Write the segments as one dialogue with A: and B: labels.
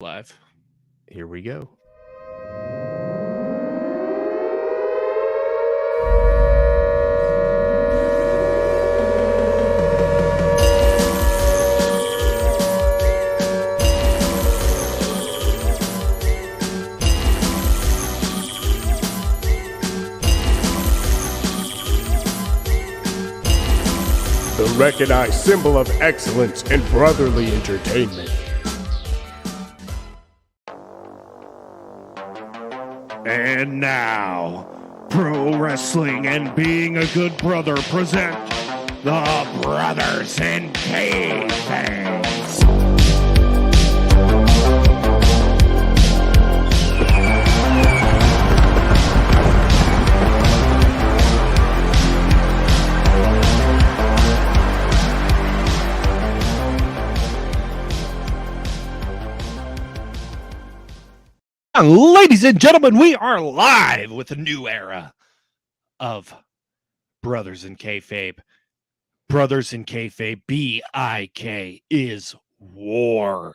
A: Live.
B: Here we go.
C: The recognized symbol of excellence in brotherly entertainment. And now, Pro Wrestling and Being a Good Brother present the Brothers in Kove.
A: Ladies and gentlemen, we are live with a new era of Brothers in Kayfabe. Brothers in Kayfabe, B-I-K, is war.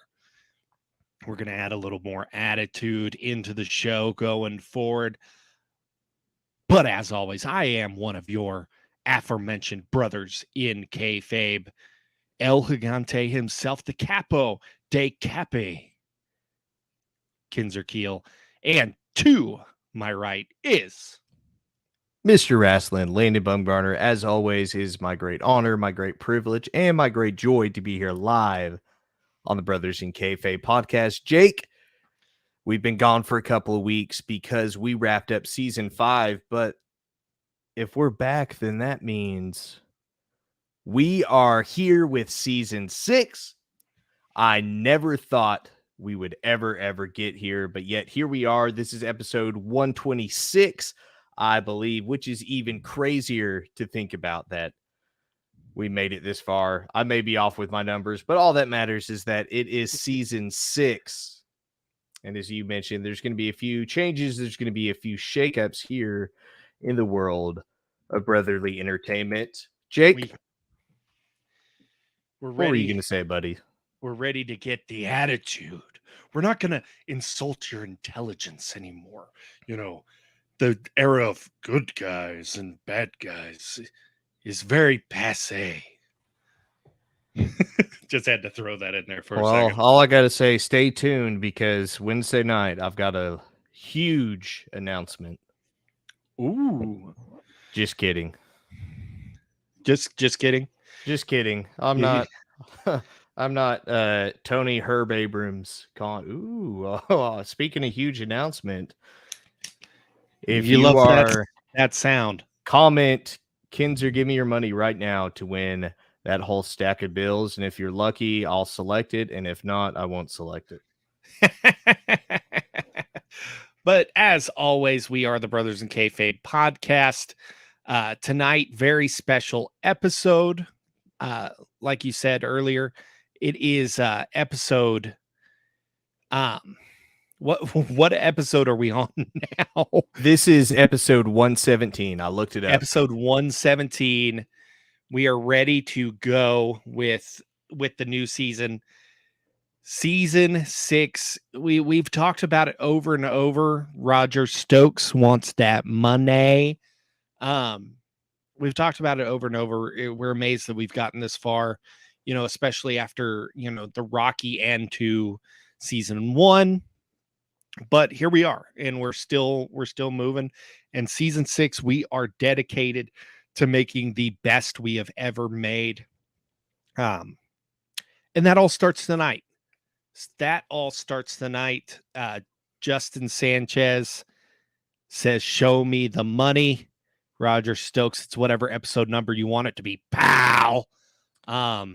A: We're going to add a little more attitude into the show going forward. But as always, I am one of your aforementioned Brothers in Kayfabe. El Gigante himself, the Capo de Cape. Kinzer Keel, and to my right is
B: Mr. Wrestling, Landon Bumgarner. As always, is my great honor, my great privilege, and my great joy to be here live on the Brothers in Kayfabe podcast. Jake, we've been gone for a couple of weeks because we wrapped up season 5, but if we're back, then that means we are here with season 6. I never thought we would ever get here, but yet here we are. This is episode 126, I believe, which is even crazier to think about that we made it this far. I may be off with my numbers, but all that matters is that it is season 6. And as you mentioned, there's going to be a few changes. There's going to be a few shakeups here in the world of brotherly entertainment. Jake,
A: we're ready.
B: What were you going to say, buddy?
A: We're ready to get the attitude. We're not going to insult your intelligence anymore. You know, the era of good guys and bad guys is very passé. Just had to throw that in there for a second.
B: Well, all I got to say, stay tuned because Wednesday night I've got a huge announcement.
A: Ooh.
B: Just kidding.
A: Just kidding.
B: Just kidding. I'm not Tony Herb Abrams. Speaking of huge announcement, if you
A: love
B: are
A: that sound,
B: comment Kinzer, give me your money right now to win that whole stack of bills. And if you're lucky, I'll select it. And if not, I won't select it.
A: But as always, we are the Brothers in Kayfabe podcast. Tonight, very special episode. Like you said earlier, it is episode. What episode are we on now?
B: This is episode 117. I looked it up.
A: Episode 117. We are ready to go with the new season. Season 6. We've talked about it over and over. Roger Stokes wants that money. We've talked about it over and over. We're amazed that we've gotten this far, you know, especially after, you know, the rocky end to season 1. But here we are, and we're still moving. And season 6, we are dedicated to making the best we have ever made. And that all starts tonight. Justin Sanchez says, "Show me the money." Roger Stokes, it's whatever episode number you want it to be, pal. Yeah,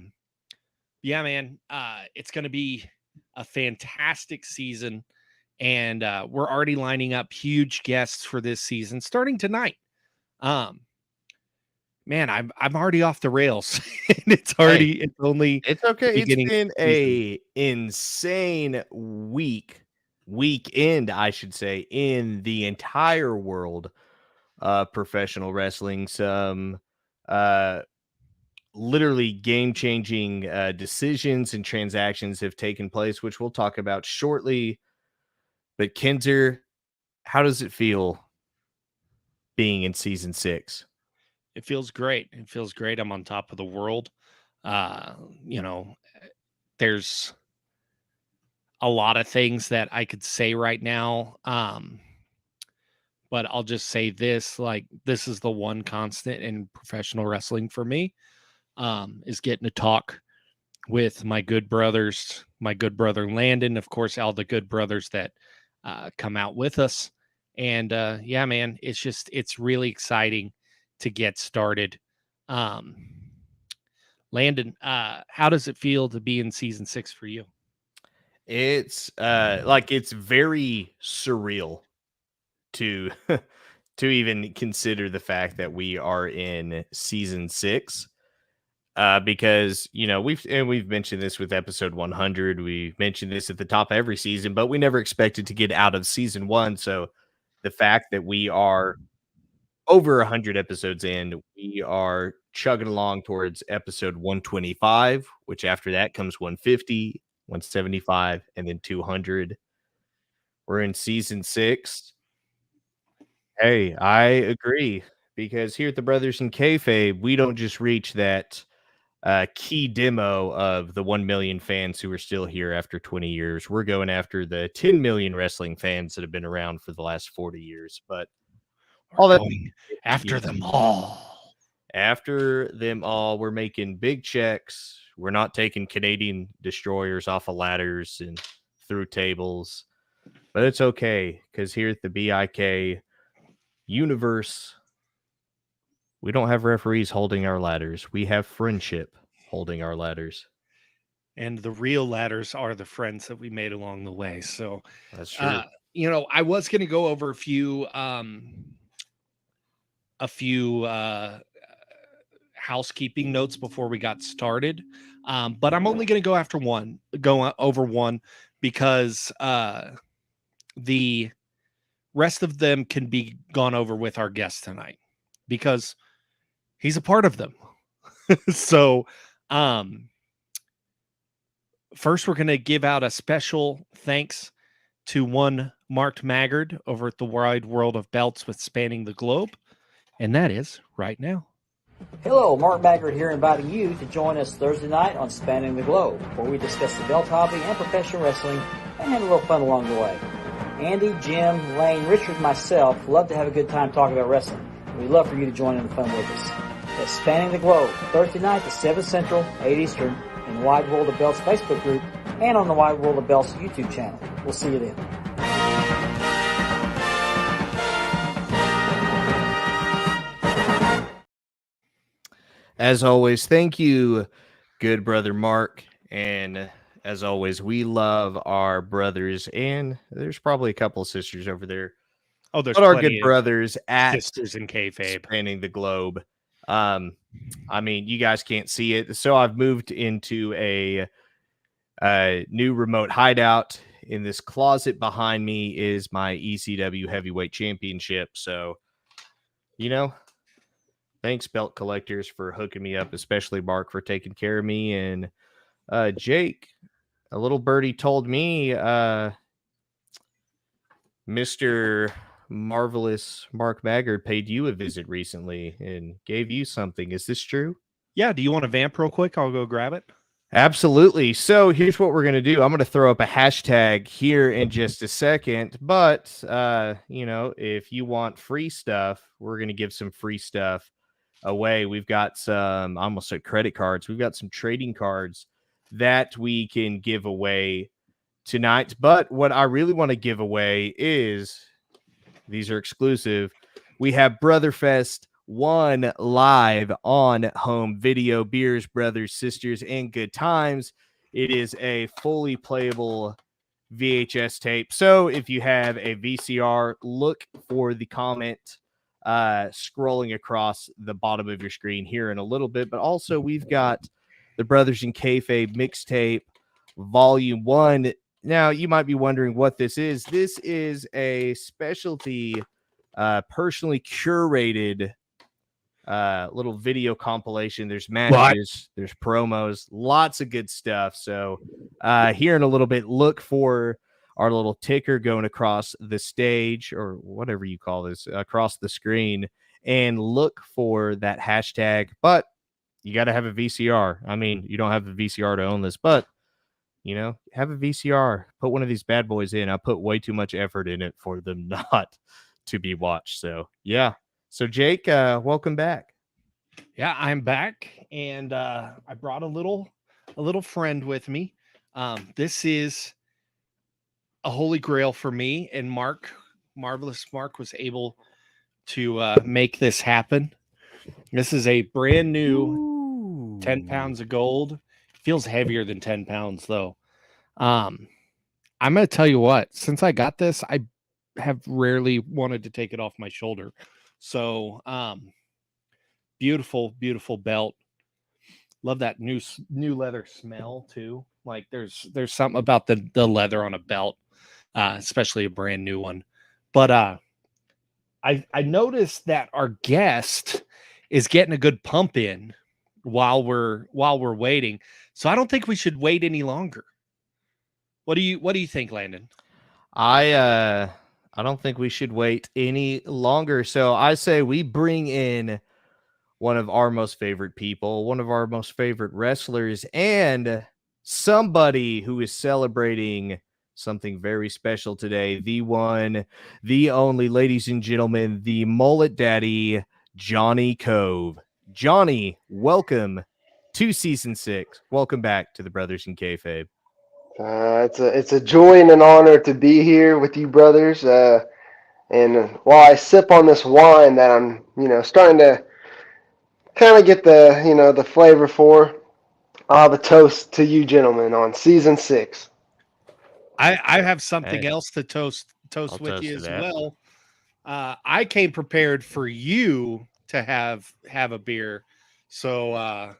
A: man. It's going to be a fantastic season, and we're already lining up huge guests for this season starting tonight. Man, I'm already off the rails. And it's okay.
B: It's been a insane weekend, I should say, in the entire world of professional wrestling. Some literally game-changing decisions and transactions have taken place, which we'll talk about shortly. But Kinzer, how does it feel being in season 6?
A: It feels great. It feels great. I'm on top of the world. You know, there's a lot of things that I could say right now. But I'll just say this, like, this is the one constant in professional wrestling for me, is getting to talk with my good brothers, my good brother Landon, of course, all the good brothers that come out with us. And yeah, man, it's really exciting to get started. Um, Landon, how does it feel to be in season 6 for you?
B: It's it's very surreal to to even consider the fact that we are in season 6. Because we've mentioned this with episode 100. We mentioned this at the top of every season, but we never expected to get out of season 1. So the fact that we are over 100 episodes in, we are chugging along towards episode 125, which after that comes 150, 175, and then 200. We're in season 6. Hey, I agree, because here at the Brothers in Kayfabe, we don't just reach that key demo of the 1 million fans who are still here after 20 years. We're going after the 10 million wrestling fans that have been around for the last 40 years. But all
A: We're
B: that
A: going after them all.
B: after them all, we're making big checks. We're not taking Canadian destroyers off of ladders and through tables. But it's okay, because here at the BIK universe, we don't have referees holding our ladders. We have friendship holding our ladders.
A: And the real ladders are the friends that we made along the way. So,
B: That's true.
A: I was going to go over a few housekeeping notes before we got started. But I'm only going to go over one, because the rest of them can be gone over with our guest tonight, because he's a part of them. So, first, we're going to give out a special thanks to one Mark Maggard over at the Wide World of Belts with Spanning the Globe, and that is right now.
D: Hello, Mark Maggard here, inviting you to join us Thursday night on Spanning the Globe, where we discuss the belt hobby and professional wrestling and have a little fun along the way. Andy, Jim, Lane, Richard, and myself love to have a good time talking about wrestling. We'd love for you to join in the fun with us. That's Spanning the Globe, Thursday night at 7 Central, 8 Eastern, in the Wide World of Belts Facebook group and on the Wide World of Belts YouTube channel. We'll see you then.
B: As always, thank you, good brother Mark. And as always, we love our brothers, and there's probably a couple of sisters over there.
A: Oh, there's
B: but our
A: plenty
B: good
A: of
B: brothers at
A: sisters in kayfabe.
B: Spanning the Globe. I mean, you guys can't see it, so I've moved into a new remote hideout. In this closet behind me is my ECW Heavyweight Championship. So, thanks, belt collectors, for hooking me up, especially Mark for taking care of me. And Jake, a little birdie told me Mr. Marvelous Mark Maggard paid you a visit recently and gave you something. Is this true?
A: Yeah, do you want to vamp real quick? I'll go grab it.
B: Absolutely. So here's what we're going to do. I'm going to throw up a hashtag here in just a second. But, if you want free stuff, we're going to give some free stuff away. We've got some, I almost said credit cards. We've got some trading cards that we can give away tonight. But what I really want to give away is, these are exclusive. We have Brotherfest 1 live on home video, beers, brothers, sisters, and good times. It is a fully playable VHS tape. So if you have a VCR, look for the comment scrolling across the bottom of your screen here in a little bit. But also, we've got the Brothers in Kayfabe mixtape volume 1. Now, you might be wondering what this is. This is a specialty, personally curated little video compilation. There's
A: What?
B: matches, there's promos, lots of good stuff. So here in a little bit, look for our little ticker going across the stage, or whatever you call this, across the screen, and look for that hashtag. But you got to have a VCR. I mean, you don't have a VCR to own this, but have a VCR, put one of these bad boys in. I put way too much effort in it for them not to be watched. So yeah. So Jake, welcome back.
A: Yeah, I'm back, and I brought a little friend with me. This is a holy grail for me, and Marvelous Mark was able to make this happen. This is a brand new 10 pounds of gold. Feels heavier than 10 pounds though. I'm going to tell you what, since I got this, I have rarely wanted to take it off my shoulder. So, beautiful, beautiful belt. Love that new leather smell too. Like there's something about the leather on a belt, especially a brand new one. But I noticed that our guest is getting a good pump in while we're waiting. So I don't think we should wait any longer. What do you think, Landon?
B: I don't think we should wait any longer. So I say we bring in one of our most favorite people, one of our most favorite wrestlers, and somebody who is celebrating something very special today. The one, the only, ladies and gentlemen, the mullet daddy, Johnny Kove. Johnny, welcome to season 6. Welcome back to the Brothers in Kayfabe.
E: It's a joy and an honor to be here with you brothers. And while I sip on this wine that I'm, starting to kind of get the flavor for, I'll have a toast to you gentlemen on season 6.
A: I have something
B: Hey.
A: else to toast
B: I'll
A: with
B: toast
A: you
B: to
A: as
B: that.
A: well. I came prepared for you to have a beer. So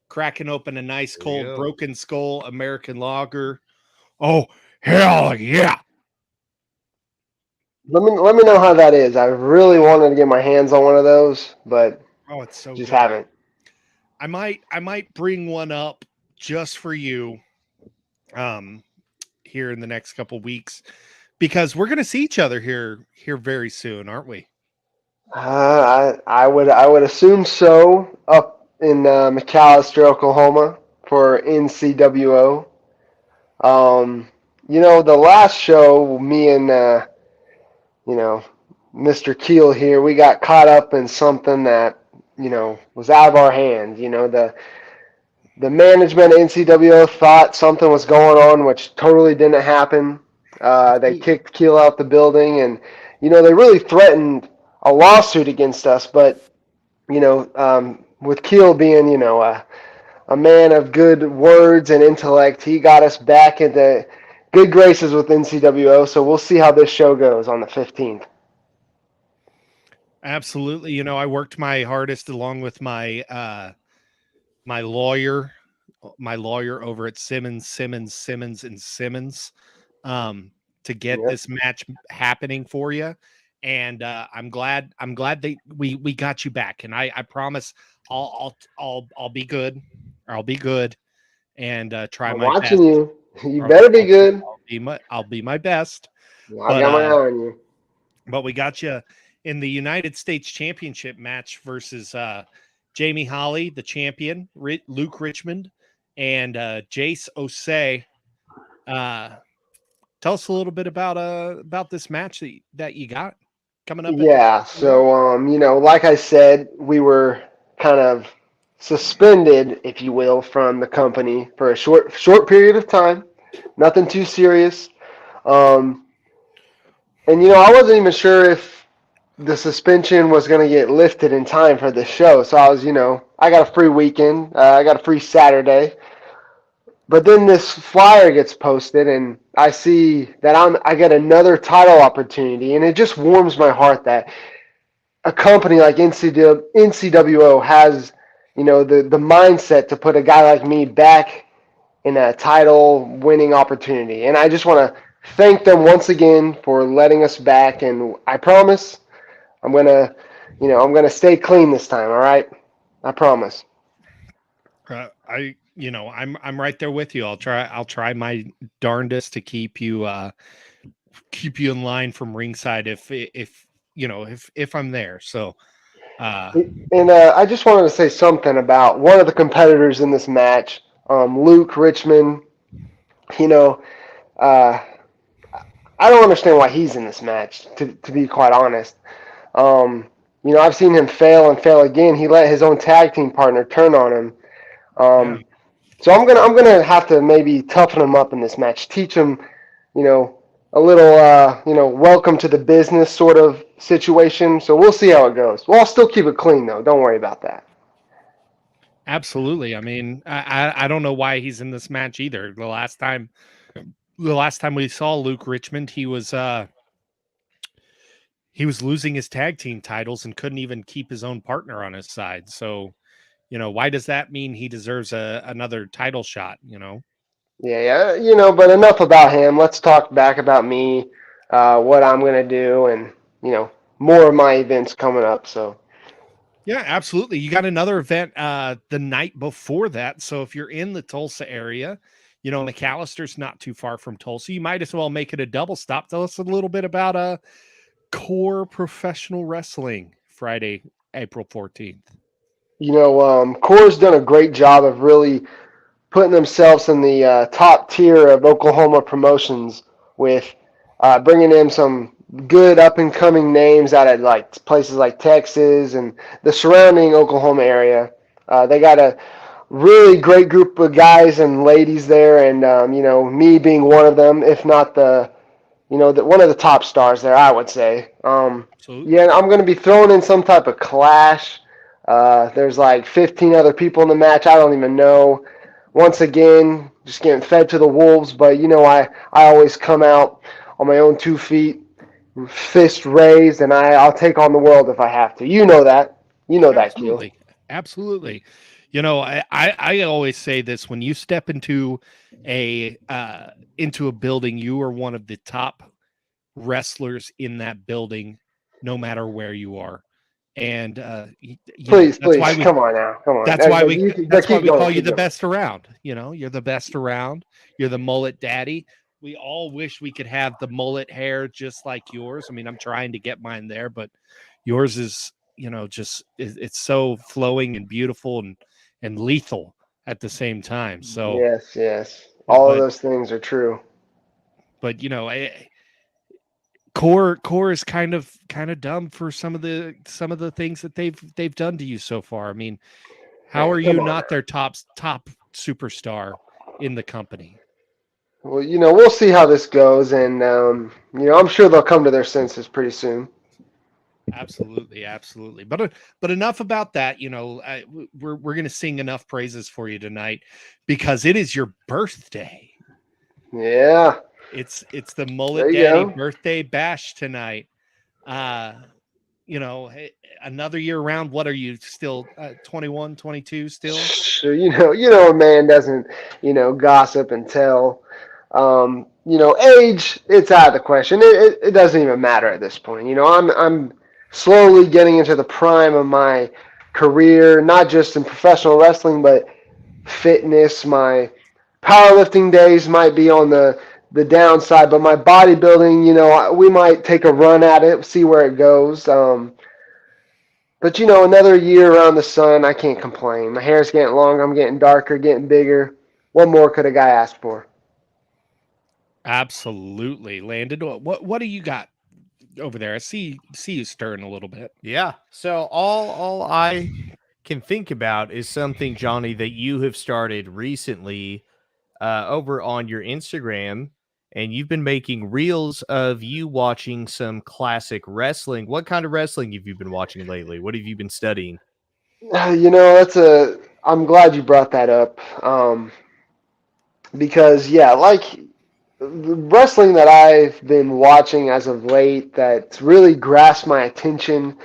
A: cracking open a nice
B: There we
A: cold
B: go.
A: Broken Skull American lager. Oh, hell yeah.
E: Let me know how that is. I really wanted to get my hands on one of those, but
A: Oh, it's so
E: just
A: good.
E: haven't.
A: I might bring one up just for you here in the next couple weeks, because we're going to see each other here very soon, aren't we?
E: I would assume so. Up in McAllister, Oklahoma, for NCWO. The last show, me and Mr. Keel here, we got caught up in something that was out of our hands. The management of NCWO thought something was going on, which totally didn't happen. They kicked Keel out the building, and they really threatened a lawsuit against us. But with Keel being a man of good words and intellect, he got us back into good graces with NCWO. So we'll see how this show goes on the 15th.
A: Absolutely. I worked my hardest along with my my lawyer over at Simmons and Simmons to get
E: Yep.
A: this match happening for you. And I'm glad that we got you back. And I promise I'll be good. I'll be good and try
E: I'm
A: my
E: watching
A: best.
E: you. You better be good.
A: I'll be my best.
E: I got my eye on you.
A: But we got you in the United States Championship match versus Jamie Holly, the champion, Luke Richmond, and Jace Osei. Tell us a little bit about this match that you got coming up.
E: Yeah. So, like I said, we were kind of suspended, if you will, from the company for a short period of time. Nothing too serious. And I wasn't even sure if the suspension was going to get lifted in time for the show. So I was, I got a free weekend. I got a free Saturday. But then this flyer gets posted, and I see that I get another title opportunity, and it just warms my heart that a company like NCWO has, the mindset to put a guy like me back in a title winning opportunity. And I just want to thank them once again for letting us back. And I promise I'm going to, I'm going to stay clean this time. All right, I promise.
A: I'm right there with you. I'll try my darndest to keep you in line from ringside if I'm there. So
E: And I just wanted to say something about one of the competitors in this match, Luke Richmond. You know, uh, I don't understand why he's in this match. To be quite honest, I've seen him fail and fail again. He let his own tag team partner turn on him.
A: yeah.
E: So I'm gonna have to maybe toughen him up in this match, teach him, a little, welcome to the business sort of situation. So we'll see how it goes. Well, I'll still keep it clean though. Don't worry about that.
A: Absolutely. I mean, I don't know why he's in this match either. The last time we saw Luke Richmond, he was losing his tag team titles and couldn't even keep his own partner on his side. So, why does that mean he deserves another title shot?
E: Yeah. But enough about him. Let's talk back about me, what I'm gonna do, and more of my events coming up. So.
A: Yeah, absolutely. You got another event the night before that. So if you're in the Tulsa area, McAllister's not too far from Tulsa. You might as well make it a double stop. Tell us a little bit about Core Professional Wrestling Friday, April 14th.
E: Core's done a great job of really putting themselves in the top tier of Oklahoma promotions with bringing in some good up and coming names out of like places like Texas and the surrounding Oklahoma area. They got a really great group of guys and ladies there, and me being one of them, if not one of the top stars there, I would say. Yeah, I'm going to be throwing in some type of clash. There's like 15 other people in the match. I don't even know. Once again, just getting fed to the wolves, but I always come out on my own 2 feet, fist raised, and I'll take on the world if I have to. You know that. You know that, Keel.
A: Absolutely. I always say this: when you step into a building, you are one of the top wrestlers in that building, no matter where you are. And
E: please, come on now, come on.
A: That's why we call you the best around. You're the best around. You're the mullet daddy. We all wish we could have the mullet hair just like yours. I mean, I'm trying to get mine there, but yours is, it's so flowing and beautiful and lethal at the same time. So
E: yes, all of those things are true.
A: But Core is kind of dumb for some of the things that they've done to you so far. I mean, how are you not their top superstar in the company?
E: Well, we'll see how this goes, and I'm sure they'll come to their senses pretty soon.
A: Absolutely. But enough about that. We're going to sing enough praises for you tonight because it is your birthday.
E: Yeah.
A: It's the Mullet Daddy birthday bash tonight. Another year around. What are you still 21, 22 still?
E: Sure, a man doesn't, gossip and tell. Age, it's out of the question. It doesn't even matter at this point. I'm slowly getting into the prime of my career, not just in professional wrestling, but fitness. My powerlifting days might be on the downside, but my bodybuilding, we might take a run at it, see where it goes. But another year around the sun, I can't complain. My hair's getting longer, I'm getting darker, getting bigger. What more could a guy ask for?
A: Absolutely, Landon. What do you got over there? I see you stirring a little bit.
B: Yeah. So all I can think about is something, Johnny, that you have started recently over on your Instagram, and you've been making reels of you watching some classic wrestling. What kind of wrestling have you been watching lately? What have you been studying?
E: I'm glad you brought that up. Because like the wrestling that I've been watching as of late that's really grasped my attention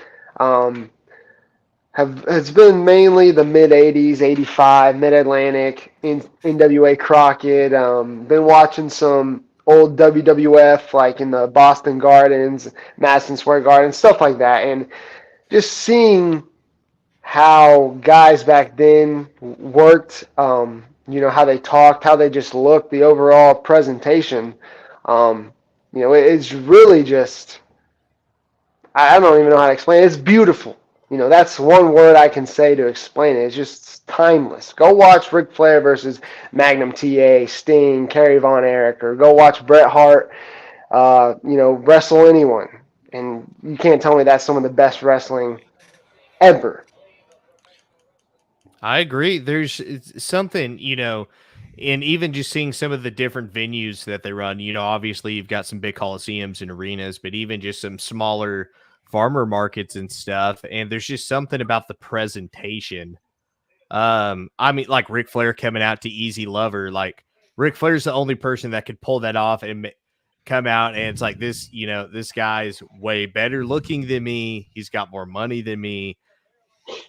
E: has been mainly the mid 80s, 85, Mid Atlantic, NWA Crockett. Been watching some old WWF like in the Boston Gardens, Madison Square Garden, stuff like that. And just seeing how guys back then worked, how they talked, how they just looked, the overall presentation. It's really just, I don't even know how to explain it. It's beautiful. That's one word I can say to explain it. It's just timeless. Go watch Ric Flair versus Magnum TA, Sting, Kerry Von Erich, or go watch Bret Hart, wrestle anyone. And you can't tell me that's some of the best wrestling ever.
B: I agree. There's something, and even just seeing some of the different venues that they run, obviously you've got some big coliseums and arenas, but even just some smaller farmer markets and stuff. And there's just something about the presentation. I mean, like Ric Flair coming out to Easy Lover, like Ric Flair's the only person that could pull that off and come out. And it's like this, this guy's way better looking than me. He's got more money than me.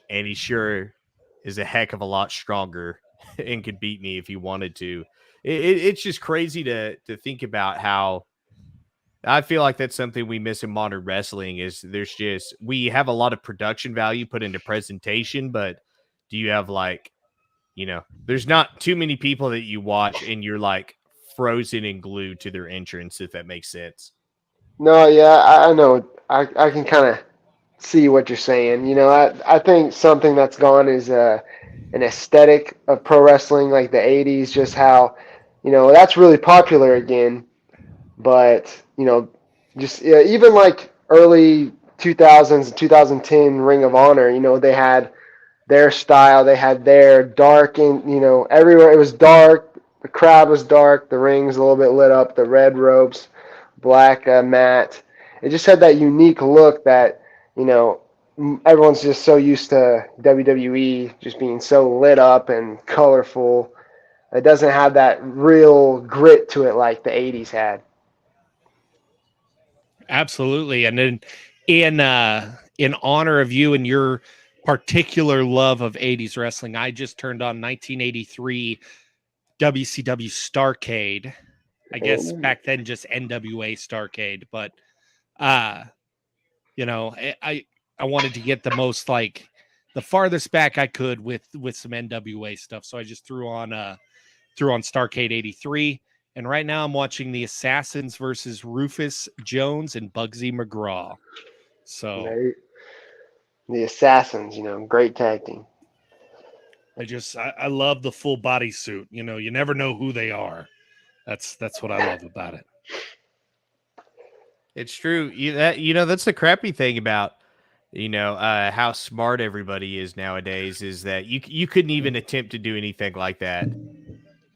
B: And he sure is a heck of a lot stronger and could beat me if he wanted to. It's just crazy to think about how I feel like that's something we miss in modern wrestling is we have a lot of production value put into presentation, but do you have there's not too many people that you watch and you're like frozen and glued to their entrance, if that makes sense.
E: No, yeah, I know. I can kind of see what you're saying. I think something that's gone is an aesthetic of pro wrestling, like the '80s. Just how, that's really popular again. But just even like early 2000s, 2010 Ring of Honor. They had their style. They had their dark, and everywhere it was dark. The crowd was dark. The rings a little bit lit up. The red ropes, black mat. It just had that unique look that everyone's just so used to WWE just being so lit up and colorful. It doesn't have that real grit to it like the '80s had.
A: Absolutely. And then in honor of you and your particular love of 80s wrestling, I just turned on 1983 WCW Starcade. I guess back then just NWA Starcade, but uh I wanted to get the most the farthest back I could with some NWA stuff. So I just threw on Starcade 83. And right now I'm watching the Assassins versus Rufus Jones and Bugsy McGraw. So
E: The Assassins, great tag team.
A: I love the full body suit. You never know who they are. That's what I love about it.
B: It's true. That's the crappy thing about how smart everybody is nowadays is that you couldn't even attempt to do anything like that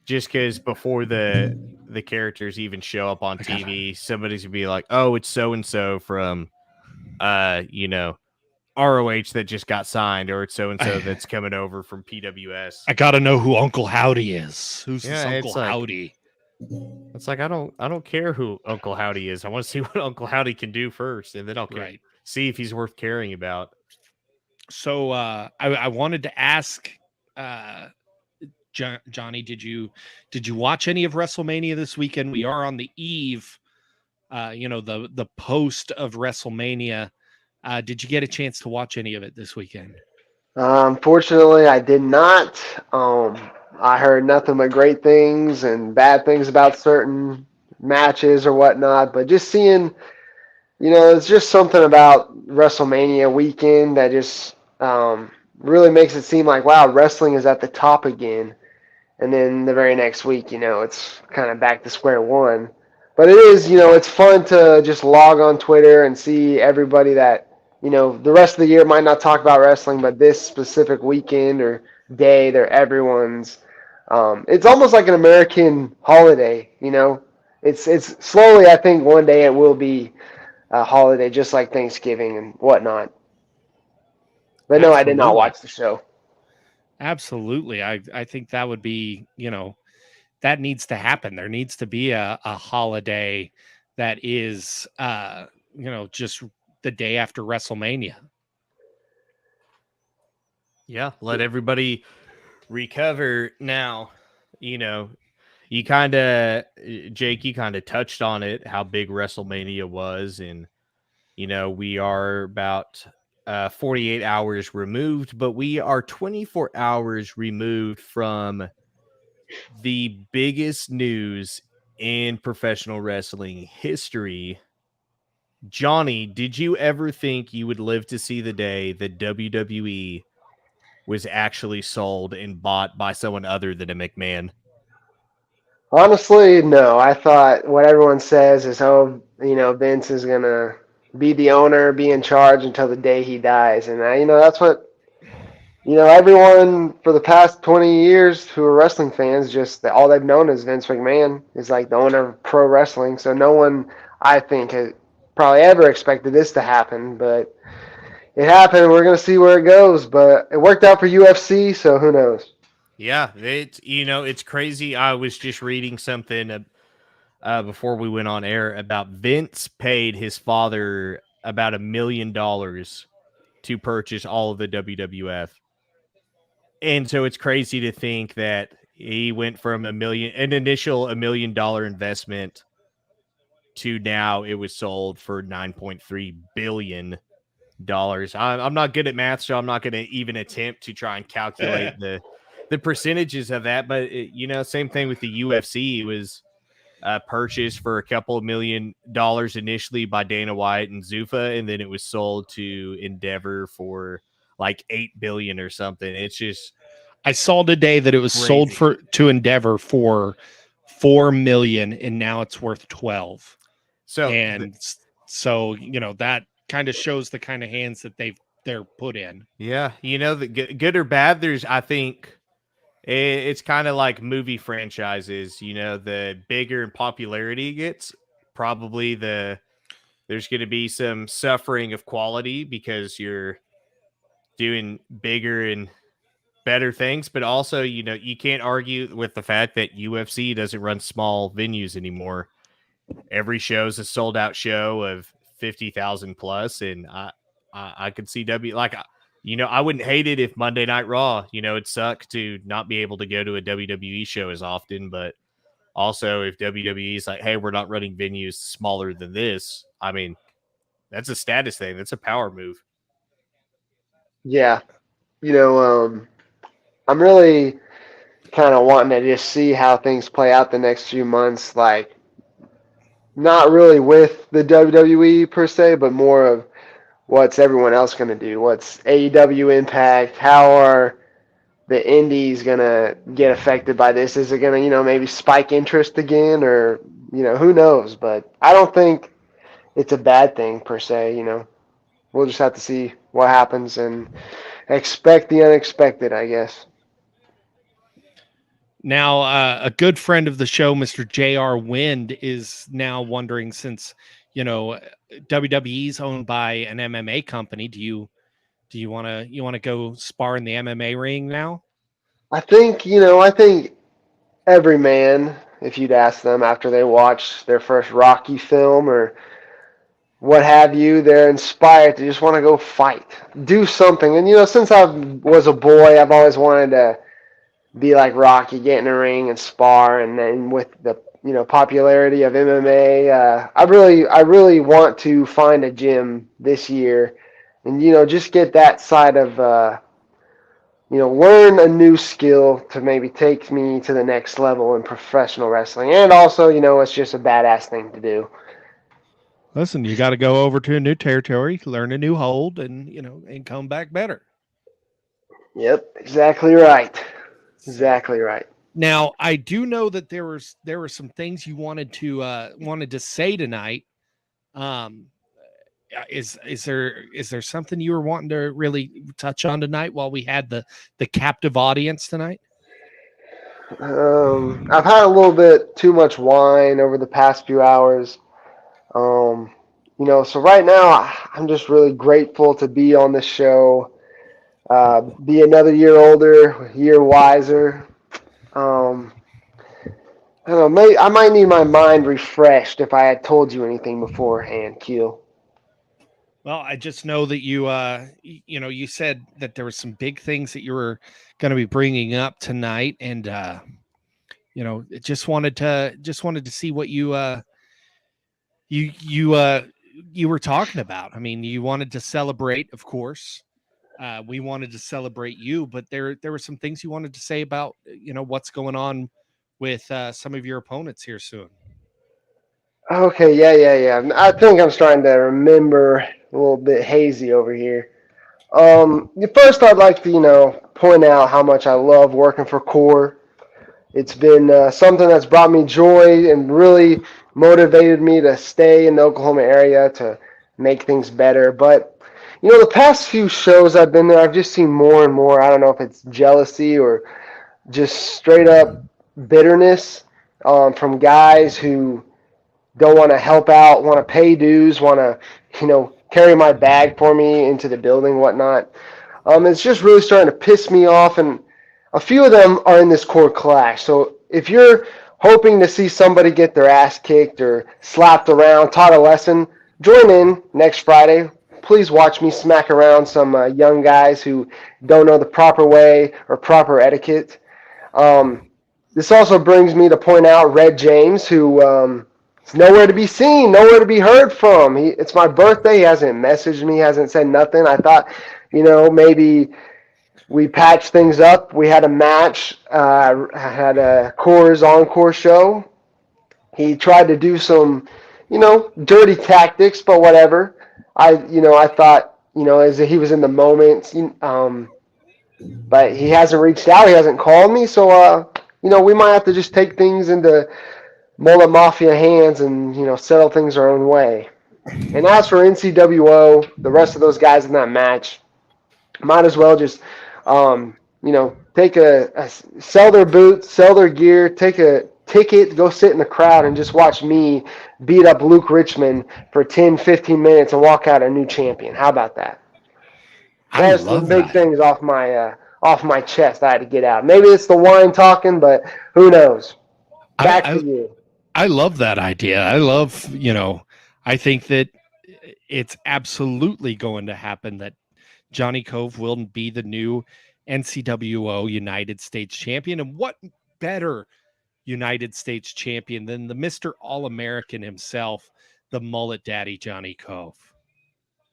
B: just because before the characters even show up on TV, somebody's gonna be like, oh, it's so and so from ROH that just got signed, or it's so and so that's coming over from PWS.
A: I gotta know who Uncle Howdy is. Who's this Uncle
B: like,
A: Howdy?
B: It's like I don't care who Uncle Howdy is. I want to see what Uncle Howdy can do first, and then I'll see if he's worth caring about.
A: So I wanted to ask Johnny, did you watch any of WrestleMania this weekend? We are on the eve, the post of WrestleMania. Did you get a chance to watch any of it this weekend?
E: Unfortunately, I did not. I heard nothing but great things and bad things about certain matches or whatnot. But just seeing, it's just something about WrestleMania weekend that just really makes it seem like, wow, wrestling is at the top again. And then the very next week, it's kind of back to square one. But it is, it's fun to just log on Twitter and see everybody that, the rest of the year might not talk about wrestling, but this specific weekend or day, they're everyone's. It's almost like an American holiday, It's slowly, I think one day it will be a holiday, just like Thanksgiving and whatnot. But no, I did not watch the show.
A: Absolutely. I think that would be, that needs to happen. There needs to be a holiday that is, just the day after WrestleMania.
B: Yeah, let everybody recover. Now, you kind of, Jake, you kind of touched on it, how big WrestleMania was. And, we are about 48 hours removed, but we are 24 hours removed from the biggest news in professional wrestling history. Johnny, did you ever think you would live to see the day that WWE was actually sold and bought by someone other than a McMahon?
E: Honestly, no. I thought what everyone says is, oh, Vince is gonna be the owner, be in charge until the day he dies, and that's what everyone for the past 20 years who are wrestling fans, just all they've known is Vince McMahon is like the owner of pro wrestling. So no one, I think, has probably ever expected this to happen, but it happened. We're gonna see where it goes, but it worked out for UFC, so who knows?
B: Yeah, it's crazy. I was just reading something before we went on air about Vince paid his father about $1 million to purchase all of the WWF. And so it's crazy to think that he went from an initial $1 million investment to now it was sold for $9.3 billion. I'm not good at math, so I'm not going to even attempt to try and calculate the percentages of that. But same thing with the UFC. It was purchased for a couple of $1 million initially by Dana White and Zuffa, and then it was sold to Endeavor for like $8 billion or something. It's just
A: I saw today that it was sold
B: crazy.
A: to Endeavor for $4 million, and now it's worth 12.
B: So
A: So that kind of shows the kind of hands that they're put in.
B: yeah, the good or bad. I think it's kind of like movie franchises. The bigger in popularity it gets, probably there's going to be some suffering of quality because you're doing bigger and better things. But also, you can't argue with the fact that UFC doesn't run small venues anymore. Every show is a sold out show of 50,000 plus, and I could see I wouldn't hate it if Monday Night Raw, it'd suck to not be able to go to a WWE show as often, but also if WWE is like, hey, we're not running venues smaller than this, I mean, that's a status thing. That's a power move.
E: Yeah, I'm really kind of wanting to just see how things play out the next few months. Like, not really with the WWE per se, but more of what's everyone else going to do? What's AEW Impact? How are the indies going to get affected by this? Is it going to, maybe spike interest again, or, who knows? But I don't think it's a bad thing per se. We'll just have to see what happens and expect the unexpected, I guess.
A: Now, a good friend of the show, Mr. J.R. Wind, is now wondering, since WWE is owned by an MMA company, do you want to go spar in the MMA ring now?
E: I think every man, if you'd ask them after they watch their first Rocky film or what have you, they're inspired to just want to go fight, do something. And since I was a boy, I've always wanted to be like Rocky, get in a ring and spar. And then with the popularity of MMA, I really want to find a gym this year, and just get that side of learn a new skill to maybe take me to the next level in professional wrestling. And also, it's just a badass thing to do.
A: Listen, you got to go over to a new territory, learn a new hold, and and come back better.
E: Yep, exactly right. Exactly right.
A: Now, I do know that there were some things you wanted to say tonight. Is there something you were wanting to really touch on tonight while we had the captive audience tonight?
E: I've had a little bit too much wine over the past few hours. So right now I'm just really grateful to be on this show, be another year older, year wiser. I don't know, I might need my mind refreshed if I had told you anything beforehand, Keel.
A: Well, I just know that you said that there were some big things that you were going to be bringing up tonight, and just wanted to see what you you were talking about. I mean, you wanted to celebrate, of course. We wanted to celebrate you, but there were some things you wanted to say about what's going on with some of your opponents here soon.
E: Okay, yeah. I think I'm starting to remember a little bit hazy over here. First, I'd like to, point out how much I love working for Core. It's been something that's brought me joy and really motivated me to stay in the Oklahoma area to make things better. But, the past few shows I've been there, I've just seen more and more. I don't know if it's jealousy or just straight up bitterness from guys who don't want to help out, want to pay dues, want to, carry my bag for me into the building, whatnot. It's just really starting to piss me off, and a few of them are in this Core clash. So if you're hoping to see somebody get their ass kicked or slapped around, taught a lesson, join in next Friday. Please watch me smack around some young guys who don't know the proper way or proper etiquette. This also brings me to point out Red James, who is nowhere to be seen, nowhere to be heard from. It's my birthday. He hasn't messaged me, hasn't said nothing. I thought, maybe we patched things up. We had a match. I had a Core's Encore show. He tried to do some, dirty tactics, but whatever. I thought, as he was in the moment, but he hasn't reached out. He hasn't called me. So, we might have to just take things into Mullet Mafia hands and, settle things our own way. And as for NCWO, the rest of those guys in that match, might as well just, take sell their boots, sell their gear, take a ticket, go sit in the crowd and just watch me beat up Luke Richmond for 10, 15 minutes and walk out a new champion. How about that? There's some big things off my chest I had to get out. Maybe it's the wine talking, but who knows? Back to you.
A: I love that idea. I love, I think that it's absolutely going to happen that Johnny Kove will be the new NCWO United States champion. And what better United States champion than the Mr. All-American himself, the Mullet Daddy Johnny Kove.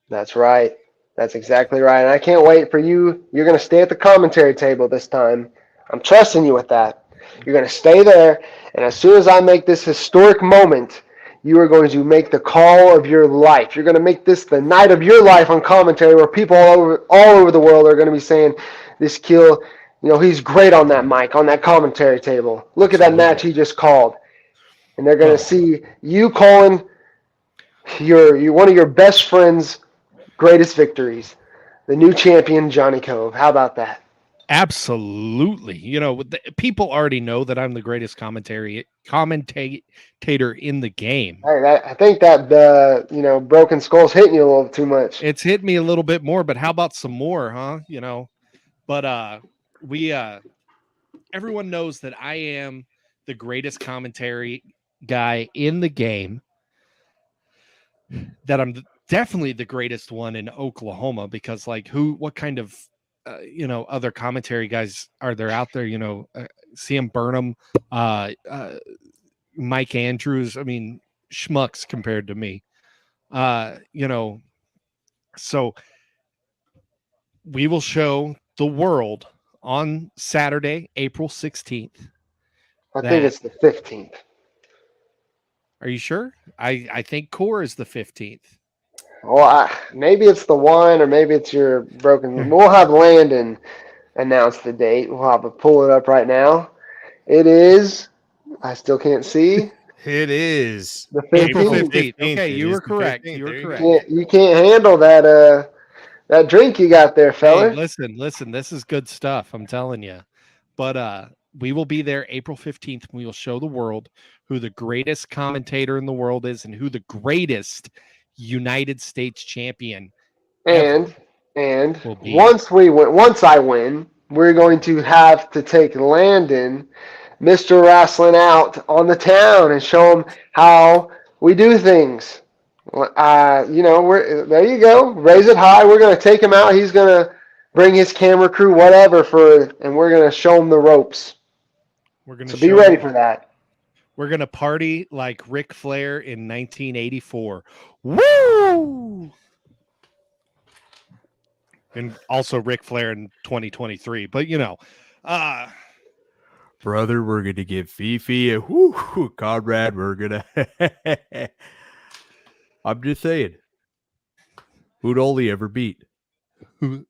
E: That's right. That's exactly right. And I can't wait for you. You're going to stay at the commentary table this time. I'm trusting you with that. You're going to stay there. And as soon as I make this historic moment, you are going to make the call of your life. You're going to make this the night of your life on commentary, where people all over the world are going to be saying, this Keel, he's great on that mic, on that commentary table. Look at that match he just called. And they're going to see you calling your one of your best friends' greatest victories, the new champion, Johnny Kove. How about that?
A: Absolutely. People already know that I'm the greatest commentator in the game.
E: I think that Broken Skull's hitting you a little too much.
A: It's hit me a little bit more, but how about some more, huh? But we everyone knows that I am the greatest commentary guy in the game. That I'm definitely the greatest one in Oklahoma, because what kind of other commentary guys are there out there? CM Burnham, Mike Andrews. I mean, schmucks compared to me. So we will show the world on Saturday, April 16th.
E: I think it's the 15th.
A: Are you sure? I think Core is the 15th.
E: Well, maybe it's the wine, or maybe it's your broken. We'll have Landon announce the date. We'll have to pull it up right now. It is. I still can't see.
B: It is
E: the 15th.
A: April 15th. Okay, you were correct. You were correct.
E: You can't handle that drink you got there, fella.
A: Hey, listen. This is good stuff. I'm telling you. But we will be there April 15th. We will show the world who the greatest commentator in the world is and who the greatest United States champion
E: and once I win, we're going to have to take Landon, Mr. Wrestling, out on the town and show him how we do things. There you go. Raise it high. We're going to take him out. He's going to bring his camera crew, whatever, and we're going to show him the ropes.
A: We're going
E: to be ready for that.
A: We're gonna party like Ric Flair in 1984. Woo! And also Ric Flair in 2023. But
B: Brother, we're gonna give Fifi a whoo, Conrad. We're gonna. I'm just saying, who'd Oli ever beat?
E: How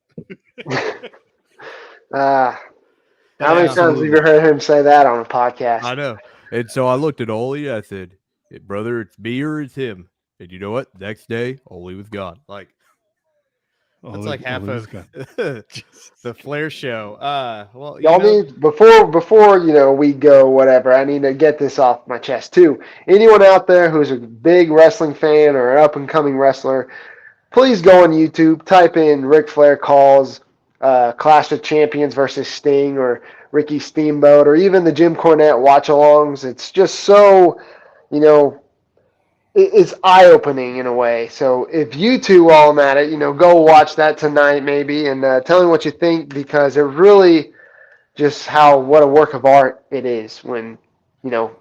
E: many times have
B: Absolutely.
E: you heard him say that on a podcast?
B: I know. And so I looked at Oli. I said, "Brother, it's me or it's him." And you know what? Next day, Oli was gone. Like that's like half of the Flair show. Well,
E: Y'all need before we go whatever. I need to get this off my chest too. Anyone out there who's a big wrestling fan or an up and coming wrestler, please go on YouTube, type in Ric Flair calls Clash of Champions versus Sting or Ricky Steamboat or even the Jim Cornette watch-alongs. It's just so, it's eye-opening in a way. So if you two while I'm at it, go watch that tonight maybe and tell me what you think because it really just what a work of art it is when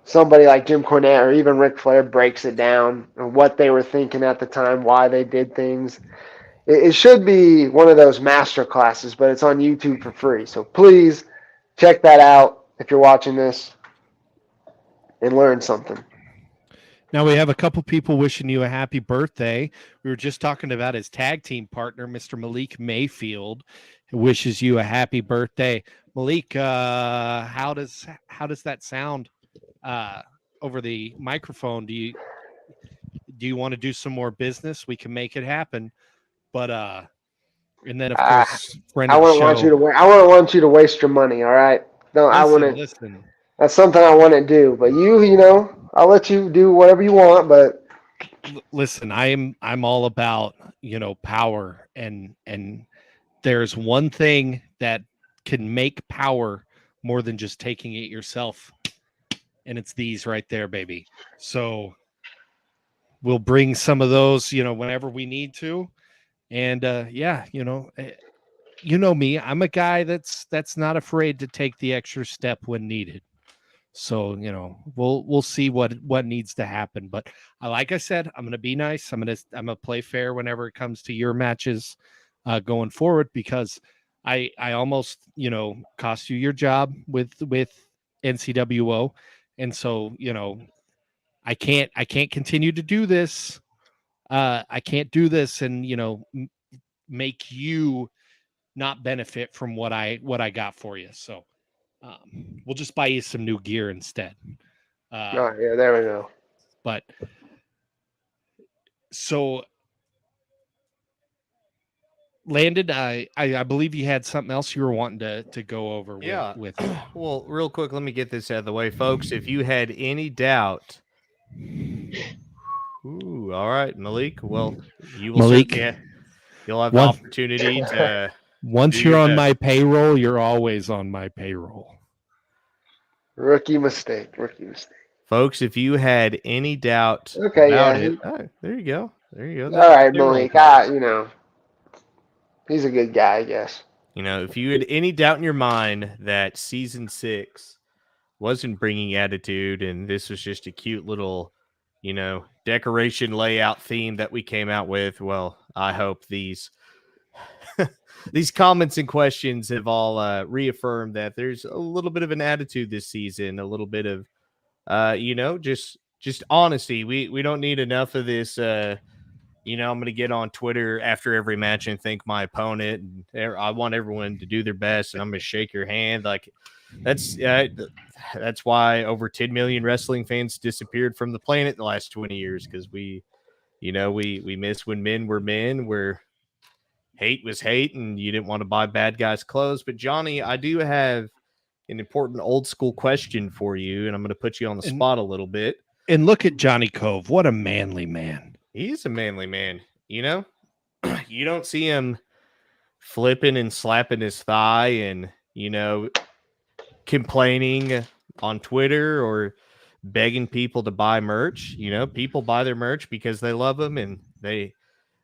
E: somebody like Jim Cornette or even Ric Flair breaks it down and what they were thinking at the time, why they did things. It should be one of those master classes, but it's on YouTube for free. So please check that out if you're watching this and learn something.
A: Now we have a couple people wishing you a happy birthday. We were just talking about his tag team partner, Mr. Malik Mayfield, who wishes you a happy birthday. Malik, how does that sound over the microphone? Do you want to do some more business? We can make it happen. But and then of course, friend
E: I
A: of the
E: wouldn't
A: show.
E: I wouldn't want you to waste your money. All right, no, I wouldn't.
A: Listen.
E: That's something I wouldn't do. But I'll let you do whatever you want. But
A: listen, I'm all about power and there's one thing that can make power more than just taking it yourself, and it's these right there, baby. So we'll bring some of those whenever we need to, and me, I'm a guy that's not afraid to take the extra step when needed. So we'll see what needs to happen. But like I said, I'm gonna be nice. I'm gonna play fair whenever it comes to your matches going forward because I almost cost you your job with NCWO, and so I can't continue to do this. I can't do this and make you not benefit from what I got for you. So we'll just buy you some new gear instead.
E: yeah, there we go.
A: But so Landon, I believe you had something else you were wanting to go over with.
B: Well, real quick, let me get this out of the way, folks. If you had any doubt, all right, Malik. Well, you will you'll have the opportunity to.
A: Once you're on my payroll, you're always on my payroll.
E: Rookie mistake.
B: Folks, if you had any doubt
E: about
B: it, there you go.
E: All right, Malik. He's a good guy, I guess.
B: If you had any doubt in your mind that season 6 wasn't bringing attitude and this was just a cute little, decoration layout theme that we came out with, well, I hope these comments and questions have all reaffirmed that there's a little bit of an attitude this season, a little bit of, just honesty. We don't need enough of this. I'm going to get on Twitter after every match and thank my opponent. And I want everyone to do their best, and I'm going to shake your hand. Like that's why over 10 million wrestling fans disappeared from the planet the last 20 years because we miss when men were men, where hate was hate, and you didn't want to buy bad guys' clothes. But Johnny, I do have an important old school question for you, and I'm going to put you on the spot a little bit.
A: And look at Johnny Kove. What a manly man.
B: He's a manly man. You don't see him flipping and slapping his thigh and, complaining on Twitter or begging people to buy merch. People buy their merch because they love him, and they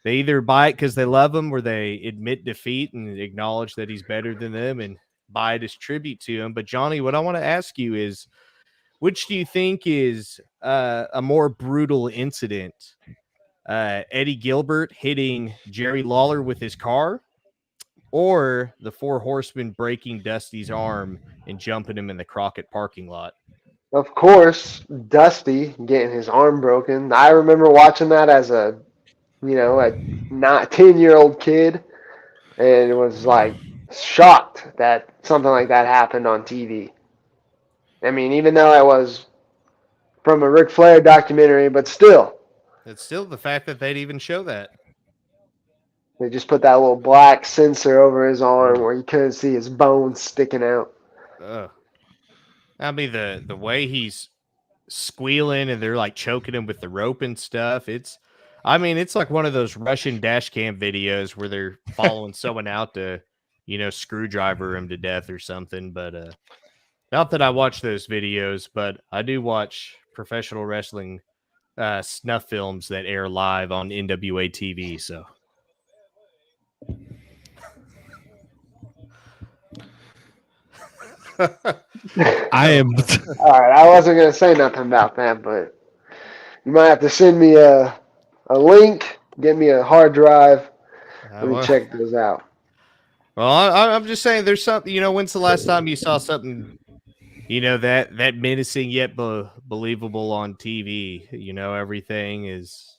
B: either buy it because they love him or they admit defeat and acknowledge that he's better than them and buy it as tribute to him. But Johnny, what I want to ask you is, which do you think is a more brutal incident? Eddie Gilbert hitting Jerry Lawler with his car, or the Four Horsemen breaking Dusty's arm and jumping him in the Crockett parking lot?
E: Of course, Dusty getting his arm broken. I remember watching that as a not 10-year-old kid, and it was like shocked that something like that happened on TV. I mean, even though it was from a Ric Flair documentary, but still,
B: It's still the fact that they'd even show that.
E: they just put that little black sensor over his arm where you couldn't see his bones sticking out.
B: I mean, the way he's squealing and they're like choking him with the rope and stuff. It's like one of those Russian dash cam videos where they're following someone out to, screwdriver him to death or something. But not that I watch those videos, but I do watch professional wrestling snuff films that air live on NWA TV. So
A: I am.
E: All right, I wasn't gonna say nothing about that, but you might have to send me a link, get me a hard drive. Let me check those out.
B: Well, I'm just saying, there's something. When's the last time you saw something? That menacing yet believable on TV. Everything is.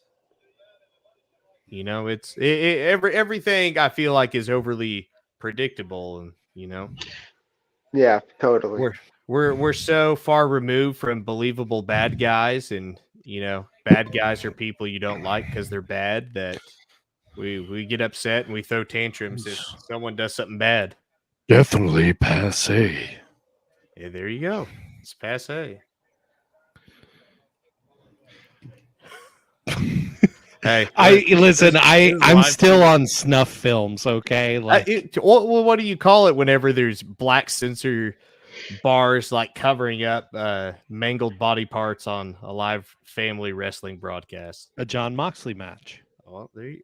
B: Everything I feel like is overly predictable, and
E: Yeah, totally.
B: we're so far removed from believable bad guys, and bad guys are people you don't like because they're bad, that we get upset and we throw tantrums if someone does something bad.
C: Definitely passe.
B: Yeah, there you go. It's passe. Hey,
A: I'm still on snuff films. Okay,
B: what do you call it whenever there's black censor bars like covering up mangled body parts on a live family wrestling broadcast?
A: a John Moxley match.
B: Well, there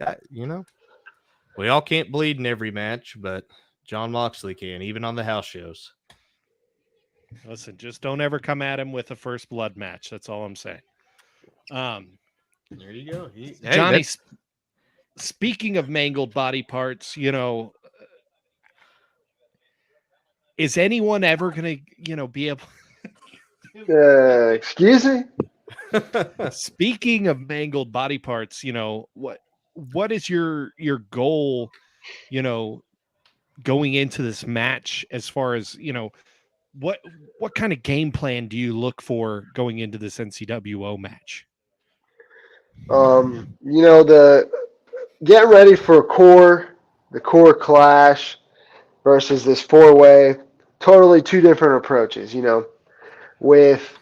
B: we all can't bleed in every match, but John Moxley can, even on the house shows.
A: Listen, just don't ever come at him with a first blood match. That's all I'm saying.
B: There you go.
A: Johnny, speaking of mangled body parts, is anyone ever going to, be able
E: excuse me?
A: Speaking of mangled body parts, what is your goal, going into this match, as far as, what kind of game plan do you look for going into this NCWO match?
E: The getting ready for the core clash versus this 4-way, totally two different approaches. With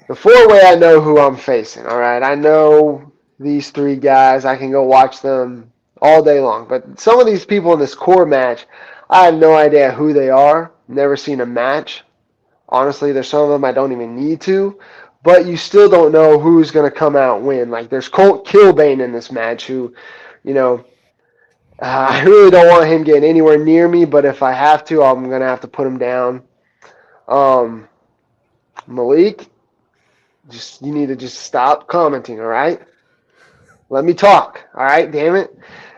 E: the 4-way, I know who I'm facing. All right, I know these three guys. I can go watch them all day long. But some of these people in this core match, I have no idea who they are. Never seen a match. Honestly, there's some of them I don't even need to. But you still don't know who's going to come out and win. Like, there's Colt Kilbane in this match who, I really don't want him getting anywhere near me, but if I have to, I'm going to have to put him down. Malik, you need to just stop commenting, all right? Let me talk, all right? Damn it.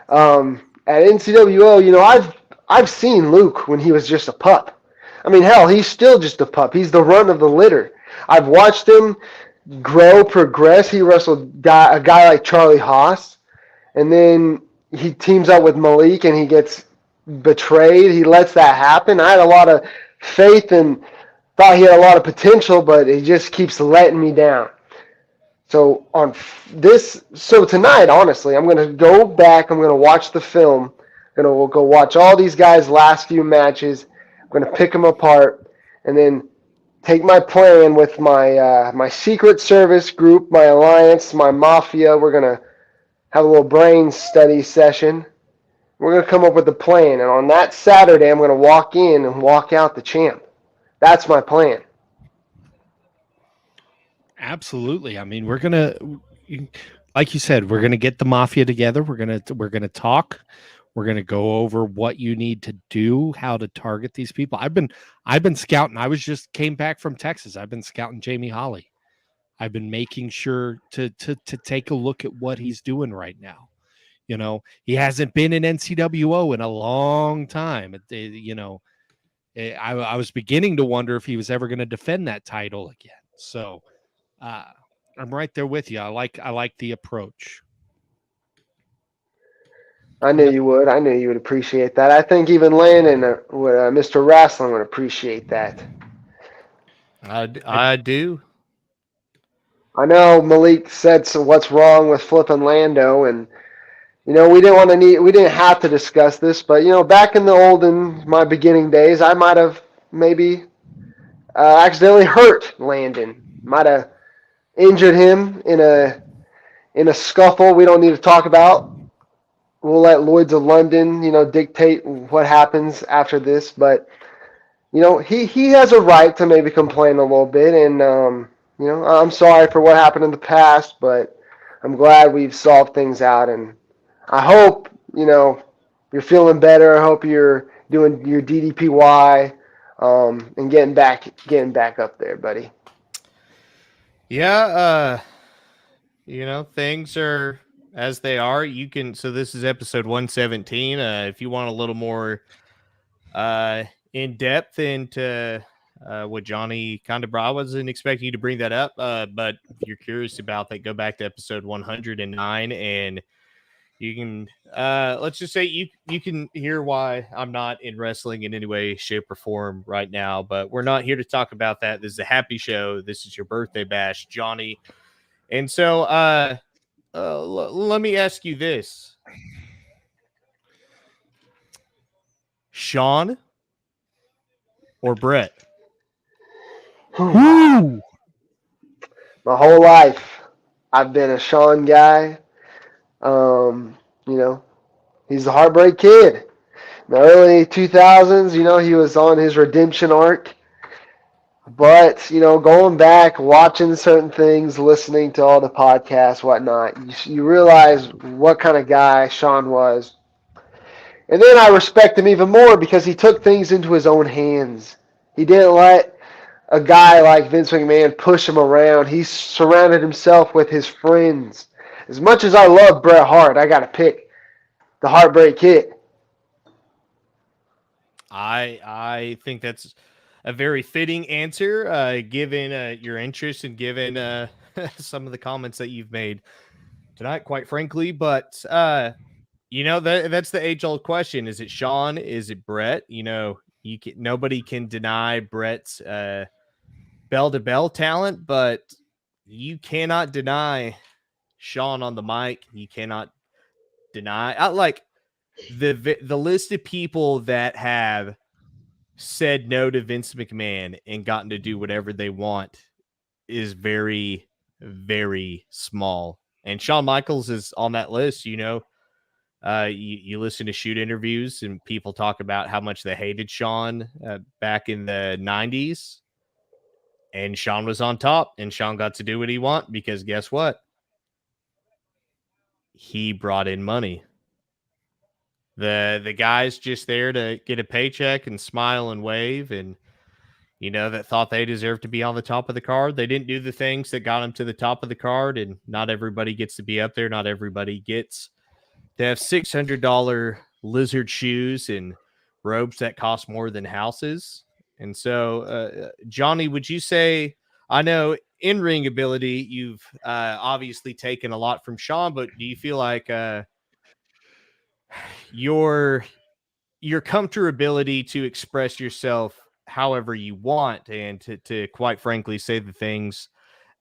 E: At NCWO, I've seen Luke when he was just a pup. I mean, hell, he's still just a pup. He's the runt of the litter. I've watched him grow, progress. He wrestled a guy like Charlie Haas, and then he teams up with Malik, and he gets betrayed. He lets that happen. I had a lot of faith and thought he had a lot of potential, but he just keeps letting me down. So tonight, honestly, I'm going to go back. I'm going to watch the film. We'll go watch all these guys' last few matches. I'm going to pick them apart, and then take my plan with my Secret Service group, my alliance, my mafia. We're going to have a little brain study session. We're going to come up with a plan, and on that Saturday, I'm going to walk in and walk out the champ. That's my plan.
A: Absolutely. I mean, we're going to, like you said, we're going to get the mafia together. We're going to talk. We're going to go over what you need to do, how to target these people. I've been scouting. I was just came back from Texas. I've been scouting Jamie Holly. I've been making sure to take a look at what he's doing right now. You know, he hasn't been in NCWO in a long time. I was beginning to wonder if he was ever going to defend that title again. So I'm right there with you. I like the approach.
E: I knew you would. I knew you would appreciate that. I think even Landon, Mr. Wrestling, would appreciate that.
B: I do.
E: I know Malik said what's wrong with flipping Lando, and we didn't have to discuss this, but back in my beginning days, I might have maybe accidentally hurt Landon. Might have injured him in a scuffle we don't need to talk about. We'll let Lloyd's of London, dictate what happens after this. But, he has a right to maybe complain a little bit. And, I'm sorry for what happened in the past, but I'm glad we've solved things out. And I hope, you're feeling better. I hope you're doing your DDPY and getting back up there, buddy.
B: Yeah, things are as they are. So this is episode 117. If you want a little more in depth into what Johnny kind of brought, I wasn't expecting you to bring that up, but if you're curious about that, go back to episode 109 and you can let's just say you can hear why I'm not in wrestling in any way, shape, or form right now. But we're not here to talk about that. This is a happy show. This is your birthday bash, Johnny. And so let me ask you this. Sean or Brett?
E: My whole life, I've been a Sean guy. He's the Heartbreak Kid. In the early 2000s, he was on his redemption arc. But, going back, watching certain things, listening to all the podcasts, whatnot, you realize what kind of guy Sean was. And then I respect him even more because he took things into his own hands. He didn't let a guy like Vince McMahon push him around. He surrounded himself with his friends. As much as I love Bret Hart, I got to pick the Heartbreak Kid.
B: I think that's a very fitting answer, given your interest and given some of the comments that you've made tonight, quite frankly. But that's the age-old question: is it Sean? Is it Brett? Nobody can deny Brett's bell-to-bell talent, but you cannot deny Sean on the mic. You cannot deny the list of people that have said no to Vince McMahon and gotten to do whatever they want is very, very small. And Shawn Michaels is on that list. You listen to shoot interviews and people talk about how much they hated Shawn back in the 90s. And Shawn was on top, and Shawn got to do what he wanted because guess what? He brought in money. The guy's just there to get a paycheck and smile and wave, and that thought they deserved to be on the top of the card. They didn't do the things that got them to the top of the card, and not everybody gets to be up there. Not everybody gets to have $600 lizard shoes and robes that cost more than houses. And so, Johnny, would you say, I know in-ring ability, you've obviously taken a lot from Sean, but do you feel like your comfortability to express yourself however you want and to quite frankly say the things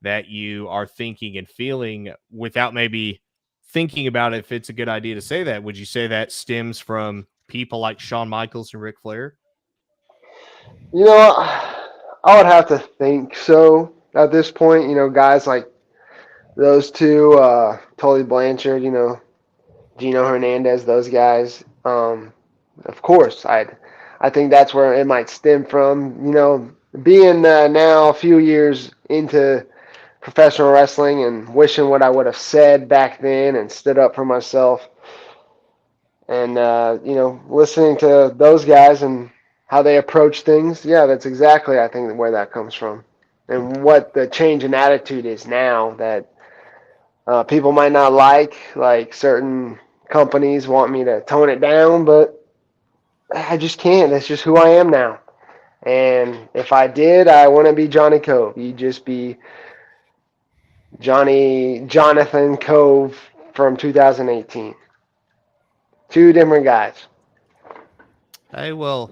B: that you are thinking and feeling without maybe thinking about if it's a good idea to say that, would you say that stems from people like Shawn Michaels and Ric Flair?
E: I would have to think so at this point. Guys like those two, Tully Blanchard, Gino Hernandez, those guys. Of course, I think that's where it might stem from. Being now a few years into professional wrestling and wishing what I would have said back then and stood up for myself. And listening to those guys and how they approach things, yeah, that's exactly, I think, where that comes from. And what the change in attitude is now that people might not like certain companies want me to tone it down, but I just can't. That's just who I am now. And if I did, I wouldn't be Johnny Kove. You'd just be Jonathan Kove from 2018. Two different guys.
B: Hey, well,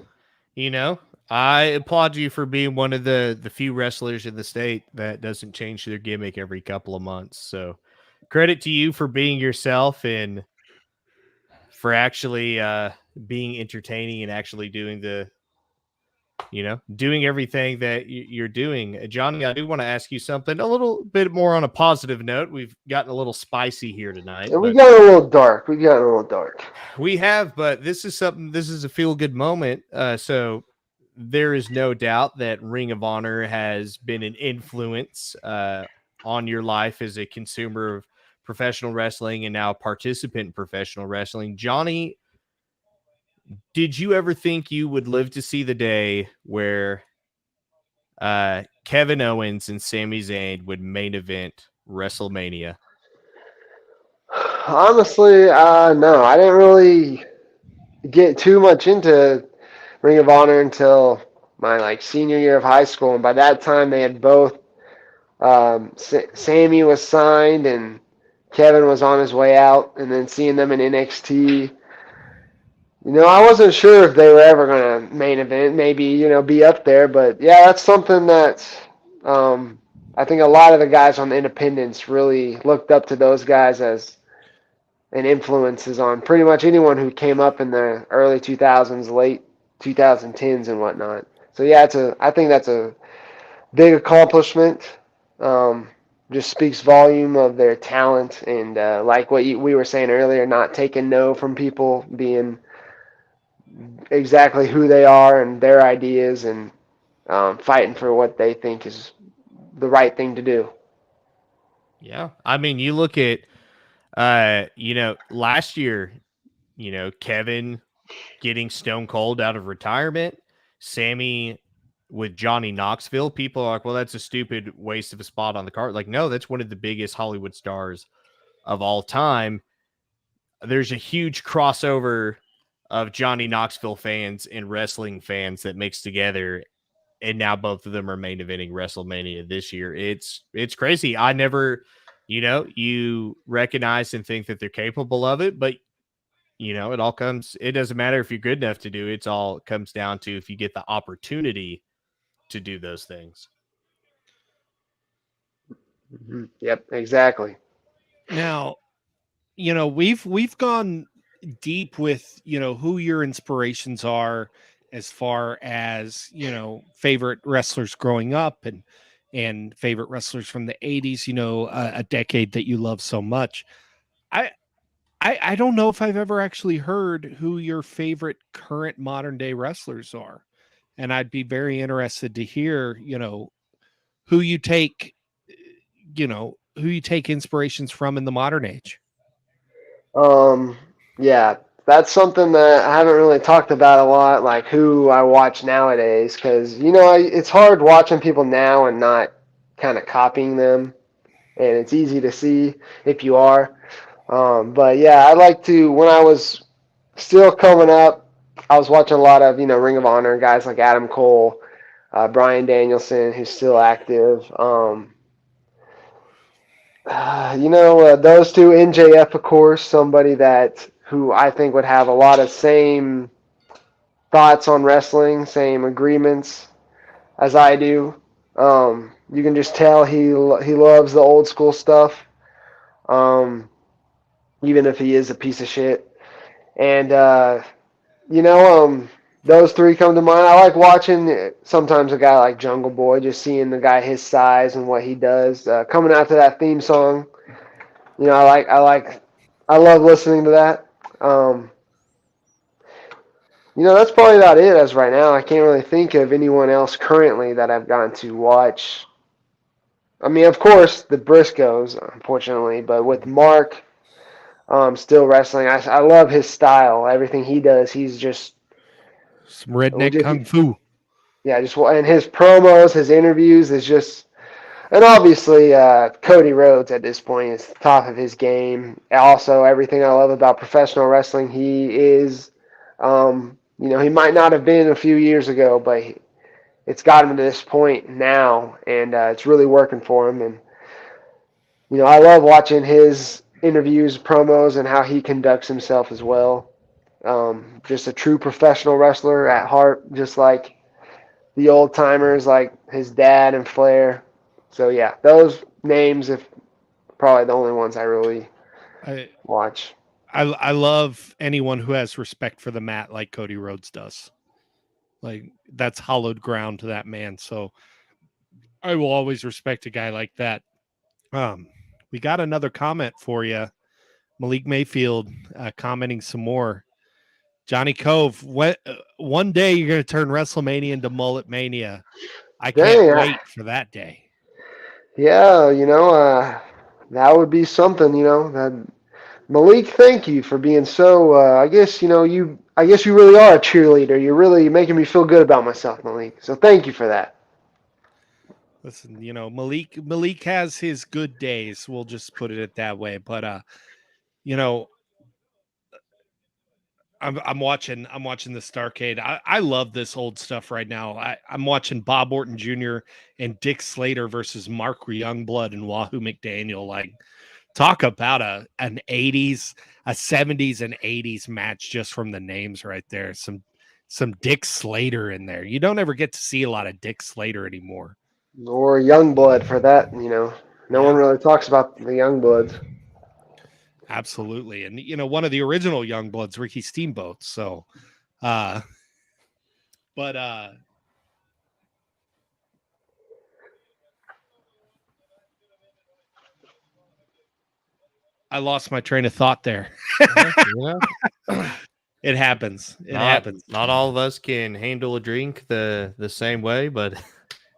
B: I applaud you for being one of the few wrestlers in the state that doesn't change their gimmick every couple of months. So credit to you for being yourself and for actually being entertaining and actually doing doing everything that you're doing. Johnny, I do want to ask you something a little bit more on a positive note. We've gotten a little spicy here tonight.
E: And we got a little dark.
B: We have, but this is a feel good moment. So there is no doubt that Ring of Honor has been an influence on your life as a consumer of professional wrestling and now a participant in professional wrestling. Johnny, did you ever think you would live to see the day where Kevin Owens and Sami Zayn would main event WrestleMania?
E: Honestly, no. I didn't really get too much into Ring of Honor until my senior year of high school, and by that time they had both. Sammy was signed and Kevin was on his way out, and then seeing them in NXT. I wasn't sure if they were ever going to main event, maybe, be up there. But, yeah, that's something that I think a lot of the guys on the independents really looked up to those guys as an influences on pretty much anyone who came up in the early 2000s, late 2010s and whatnot. So, yeah, I think that's a big accomplishment. Just speaks volume of their talent and like what we were saying earlier, not taking no from people, being exactly who they are and their ideas and fighting for what they think is the right thing to do.
B: Yeah. I mean, you look at, last year, Kevin getting Stone Cold out of retirement, Sammy with Johnny Knoxville. People are like, well, that's a stupid waste of a spot on the card. Like, no, that's one of the biggest Hollywood stars of all time. There's a huge crossover of Johnny Knoxville fans and wrestling fans that mix together, and now both of them are main eventing WrestleMania this year. It's crazy. I never, you recognize and think that they're capable of it, but it doesn't matter if you're good enough to do it. It's all comes down to if you get the opportunity to do those things.
E: Mm-hmm. Yep, exactly.
A: Now, we've gone deep with, who your inspirations are as far as, favorite wrestlers growing up and favorite wrestlers from the 80s, a decade that you love so much. I don't know if I've ever actually heard who your favorite current modern day wrestlers are. And I'd be very interested to hear, who you take, who you take inspirations from in the modern age.
E: Yeah, that's something that I haven't really talked about a lot, like who I watch nowadays, because it's hard watching people now and not kind of copying them, and it's easy to see if you are. But yeah, I like to, when I was still coming up, I was watching a lot of Ring of Honor guys like Adam Cole, Bryan Danielson, who's still active. Those two, NJF, of course, somebody who I think would have a lot of same thoughts on wrestling, same agreements as I do. You can just tell he loves the old school stuff, even if he is a piece of shit. And those three come to mind. I like watching sometimes a guy like Jungle Boy, just seeing the guy his size and what he does. Coming out to that theme song, I love listening to that. That's probably about it as right now. I can't really think of anyone else currently that I've gotten to watch. I mean, of course, the Briscoes, unfortunately, but with Mark, still wrestling. I love his style. Everything he does, he's just
A: Some redneck kung fu.
E: yeah, just and his promos, his interviews is just, and obviously Cody Rhodes at this point is the top of his game. Also, everything I love about professional wrestling, he is, he might not have been a few years ago, but it's got him to this point now, and it's really working for him. And I love watching his interviews, promos, and how he conducts himself as well. Just a true professional wrestler at heart, just like the old timers, like his dad and Flair. So yeah, those names, if probably the only ones I really
A: I
E: watch.
A: I love anyone who has respect for the mat like Cody Rhodes does. Like that's hallowed ground to that man. So I will always respect a guy like that. We got another comment for you. Malik Mayfield commenting some more. Johnny Kove, one day you're going to turn WrestleMania into Mullet Mania. I can't
E: Dang,
A: wait for that day.
E: yeah, that would be something. That Malik, thank you for being so. I guess I guess you really are a cheerleader. You're really making me feel good about myself, Malik. So thank you for that.
A: Listen, Malik has his good days. We'll just put it that way. But you know, I'm watching the Starcade. I love this old stuff right now. I'm watching Bob Orton Jr. and Dick Slater versus Mark Youngblood and Wahoo McDaniel. Like, talk about an 80s, a 70s and 80s match just from the names right there. Some Dick Slater in there. You don't ever get to see a lot of Dick Slater anymore.
E: Or young blood for that. No one
A: Yeah.
E: really talks about the young bloods.
A: Absolutely. And one of the original young bloods, Ricky Steamboat. So but I lost my train of thought there. It happens. It happens.
B: Not all of us can handle a drink the same way, but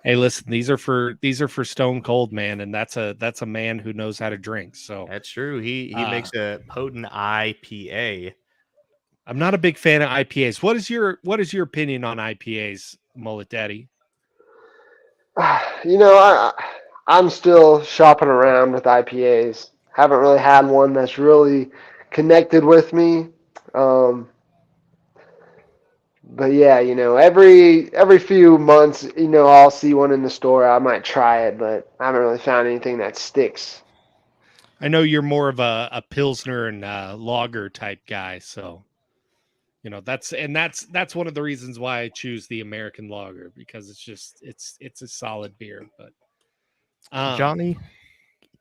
A: Hey, listen, these are for Stone Cold, man, and that's a man who knows how to drink. So
B: that's true. He makes a potent IPA.
A: I'm not a big fan of IPAs. What is your opinion on IPAs, Mullet Daddy?
E: I'm still shopping around with IPAs. Haven't really had one that's really connected with me. But yeah, every few months, I'll see one in the store. I might try it, but I haven't really found anything that sticks.
A: I know you're more of a Pilsner and lager type guy, so that's one of the reasons why I choose the American lager, because it's a solid beer. But
B: Johnny,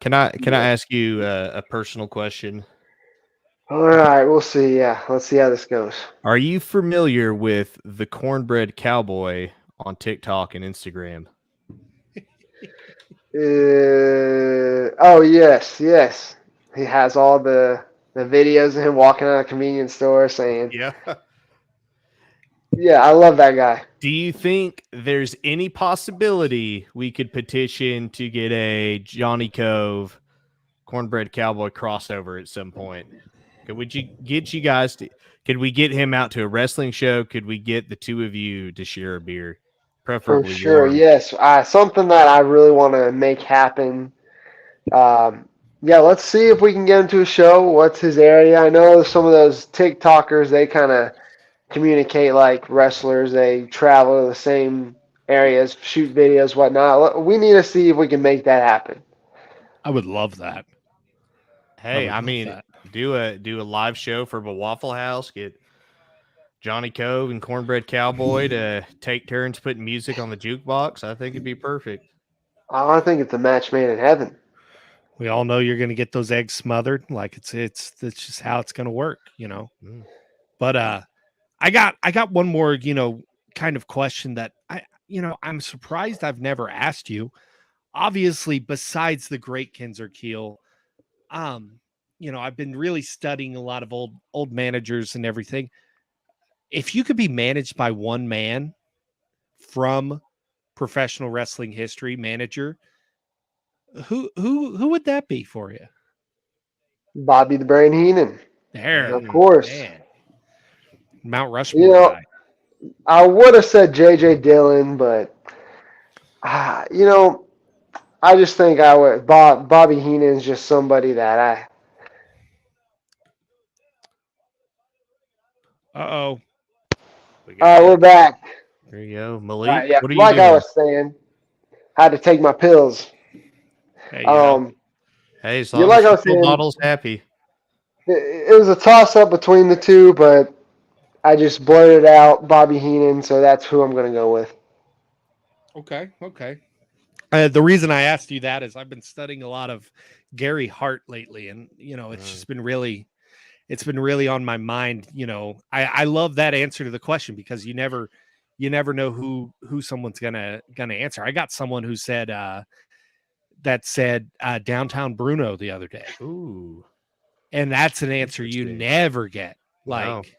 B: can I ask you a personal question?
E: All right, we'll see. Yeah, let's see how this goes.
B: Are you familiar with the Cornbread Cowboy on TikTok and Instagram?
E: Oh yes, yes. He has all the videos of him walking out of a convenience store saying,
B: Yeah.
E: "Yeah, I love that guy."
B: Do you think there's any possibility we could petition to get a Johnny Kove Cornbread Cowboy crossover at some point? Could we get you guys to? Could we get him out to a wrestling show? Could we get the two of you to share a beer,
E: For
B: preferably
E: sure,
B: warm?
E: yes. Something that I really want to make happen. Yeah, let's see if we can get him to a show. What's his area? I know some of those TikTokers, they kind of communicate like wrestlers. They travel to the same areas, shoot videos, whatnot. We need to see if we can make that happen.
A: I would love that.
B: Hey,
A: would
B: I
A: love
B: mean,
A: that.
B: do a live show for the Waffle House. Get Johnny Cove and Cornbread Cowboy to take turns putting music on the jukebox. I think it'd be perfect.
E: I think it's a match made in heaven.
A: We all know you're going to get those eggs smothered. Like it's just how it's going to work,
B: Mm.
A: But I got one more, kind of question that I'm surprised I've never asked you. Obviously, besides the great Kinzer Keel, I've been really studying a lot of old managers and everything. If you could be managed by one man from professional wrestling history, manager, who would that be for you?
E: Bobby the Brain Heenan.
A: There,
E: Of course.
A: man. Mount
E: You
A: Rushmore
E: know,
A: guy.
E: I would have said J.J. Dillon, but you know, I just think I would. Bobby Heenan is just somebody that I.
A: Uh-oh.
B: We
E: All
B: got
E: right, we're back.
B: there you go,
E: All
B: Malik.
E: right, yeah.
B: What are you
E: Like I
B: doing?
E: was saying, had to take my pills.
A: There you go.
B: Hey, as
E: Yeah,
B: long
E: like
B: as
E: I
B: your
E: was
B: pill
E: saying,
B: bottle's happy.
E: it was a toss up between the two, but I just blurted out Bobby Heenan, so that's who I'm going to go with.
A: Okay. The reason I asked you that is I've been studying a lot of Gary Hart lately, and it's just been really, it's been really on my mind. I love that answer to the question because you never know who someone's gonna answer. I got someone who said downtown Bruno the other day,
B: Ooh,
A: and that's an answer you
B: interesting.
A: never get.
B: Wow.
A: Like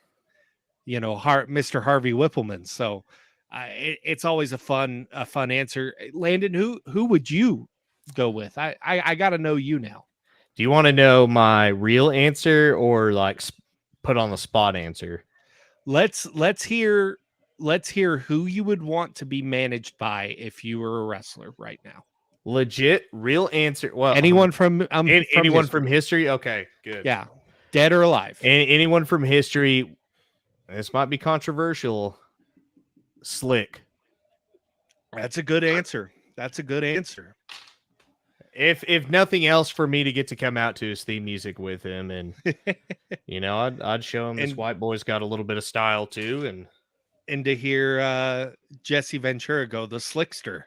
A: Mr. Harvey Whippleman. So it's always a fun answer. Landon, who would you go with? I got to know you now.
B: Do you want to know my real answer or like put on the spot answer?
A: Let's hear who you would want to be managed by if you were a wrestler right now.
B: Legit, real answer. Well,
A: Anyone from
B: anyone
A: history.
B: from history? Okay, good.
A: Yeah, dead or alive.
B: Anyone from history? This might be controversial. Slick.
A: That's a good answer.
B: If nothing else, for me to get to come out to his theme music with him, and I'd show him this white boy's got a little bit of style too,
A: and to hear Jesse Ventura go the slickster.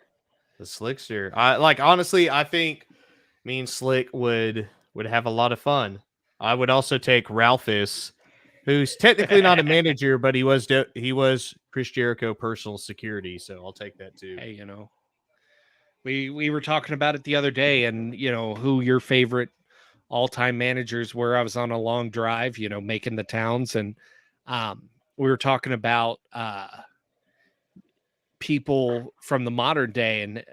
B: The slickster. Honestly, I think me and Slick would have a lot of fun. I would also take Ralphus, who's technically not a manager, but he was Chris Jericho personal security, so I'll take that too.
A: Hey, we were talking about it the other day, and who your favorite all-time managers were. I was on a long drive, making the towns, and we were talking about people from the modern day, and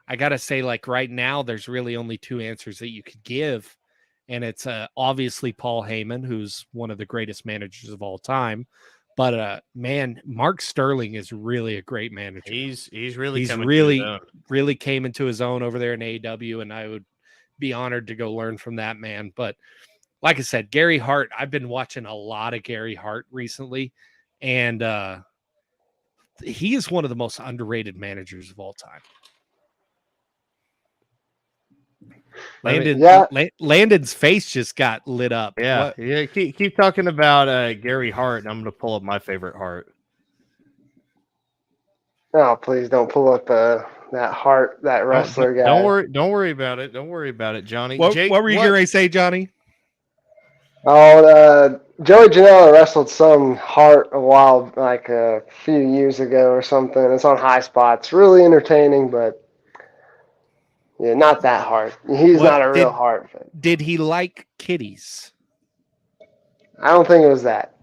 A: I gotta say, like right now, there's really only two answers that you could give, and it's obviously Paul Heyman, who's one of the greatest managers of all time. But man, Mark Sterling is really a great manager.
B: He's really
A: came into his own over there in AEW, and I would be honored to go learn from that man. But like I said, Gary Hart, I've been watching a lot of Gary Hart recently, and he is one of the most underrated managers of all time. Landon's face just got lit up.
B: Yeah, yeah. Keep talking about Gary Hart, and I'm going to pull up my favorite Hart.
E: Oh, please don't pull up that Hart, that wrestler guy.
B: Don't worry about it. Don't worry about it, Johnny.
A: What were you going to say, Johnny?
E: Oh, Joey Janela wrestled some Hart like a few years ago or something. It's on High Spots. Really entertaining, but yeah, not that Hart. He's not a real Hart.
A: Did he like kitties?
E: I don't think it was that.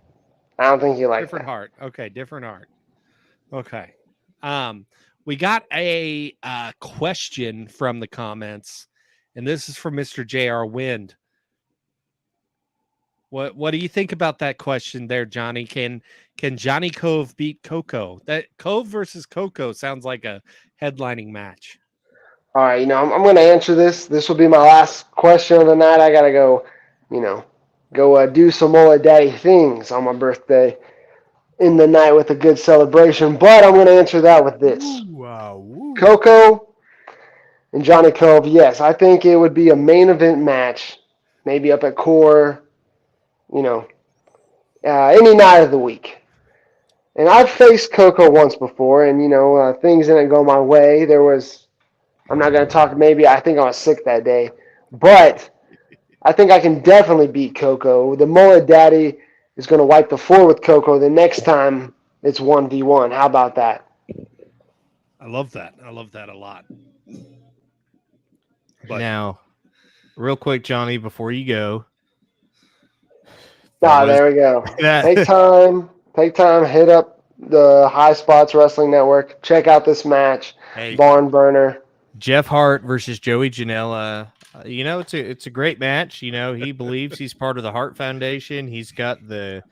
E: I don't think he liked
A: different
E: that.
A: Hart. Okay, different Hart. Okay. We got a question from the comments, and this is from Mr. J.R. Wind. What do you think about that question there, Johnny? Can Johnny Kove beat Coco? That Kove versus Coco sounds like a headlining match.
E: All right, I'm going to answer this. This will be my last question of the night. I got to go, do some more daddy things on my birthday in the night with a good celebration. But I'm going to answer that with this.
B: Wow.
E: Coco and Johnny Kove, yes, I think it would be a main event match, maybe up at Core, any night of the week. And I've faced Coco once before, and, things didn't go my way. I'm not going to talk, I think I was sick that day. But I think I can definitely beat Coco. The Mullet Daddy is going to wipe the floor with Coco the next time it's 1v1. How about that?
A: I love that. I love that a lot.
B: But now, real quick, Johnny, before you go.
E: There we go. Take time. Hit up the High Spots Wrestling Network. Check out this match. Barn Burner.
B: Jeff Hart versus Joey Janela. It's a great match. He believes he's part of the Hart Foundation. He's got the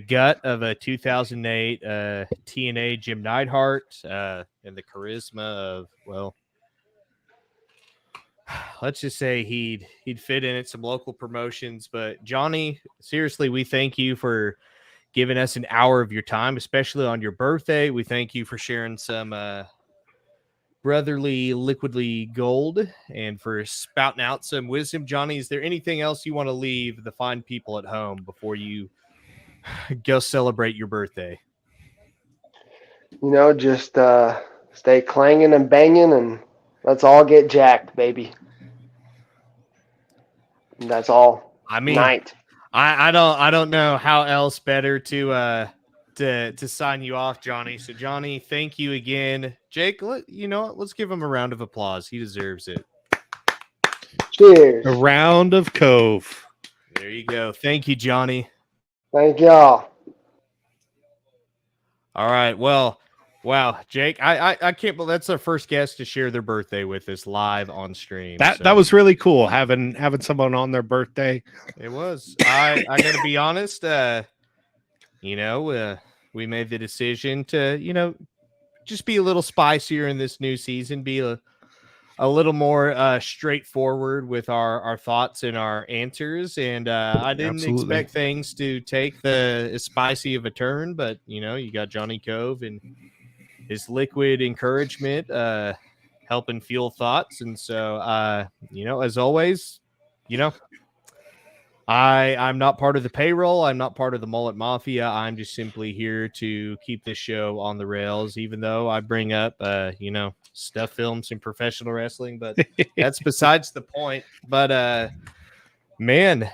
B: gut of a 2008 TNA Jim Neidhart, and the charisma of, well, let's just say he'd fit in at some local promotions. But Johnny, seriously, we thank you for giving us an hour of your time, especially on your birthday. We thank you for sharing some brotherly liquidly gold and for spouting out some wisdom. Johnny, is there anything else you want to leave the fine people at home before you go celebrate your birthday?
E: Just stay clanging and banging, and let's all get jacked, baby. And that's all.
B: I mean,
E: Night.
B: I don't know how else better to sign you off, Johnny. So Johnny, thank you again. Jake, let's give him a round of applause. He deserves it.
E: Cheers.
A: A round of Kove.
B: There you go. Thank you, Johnny.
E: Thank y'all.
B: All right. Well, wow, Jake, I can't believe that's our first guest to share their birthday with us live on stream.
A: That was really cool having someone on their birthday.
B: It was. I got to be honest. We made the decision to just be a little spicier in this new season, be a little more straightforward with our thoughts and our answers. And I didn't expect things to take as spicy of a turn, but you got Johnny Kove and his liquid encouragement helping fuel thoughts. And so as always, I'm not part of the payroll. I'm not part of the Mullet Mafia. I'm just simply here to keep this show on the rails, even though I bring up, stuff films and professional wrestling, but that's besides the point. But, man,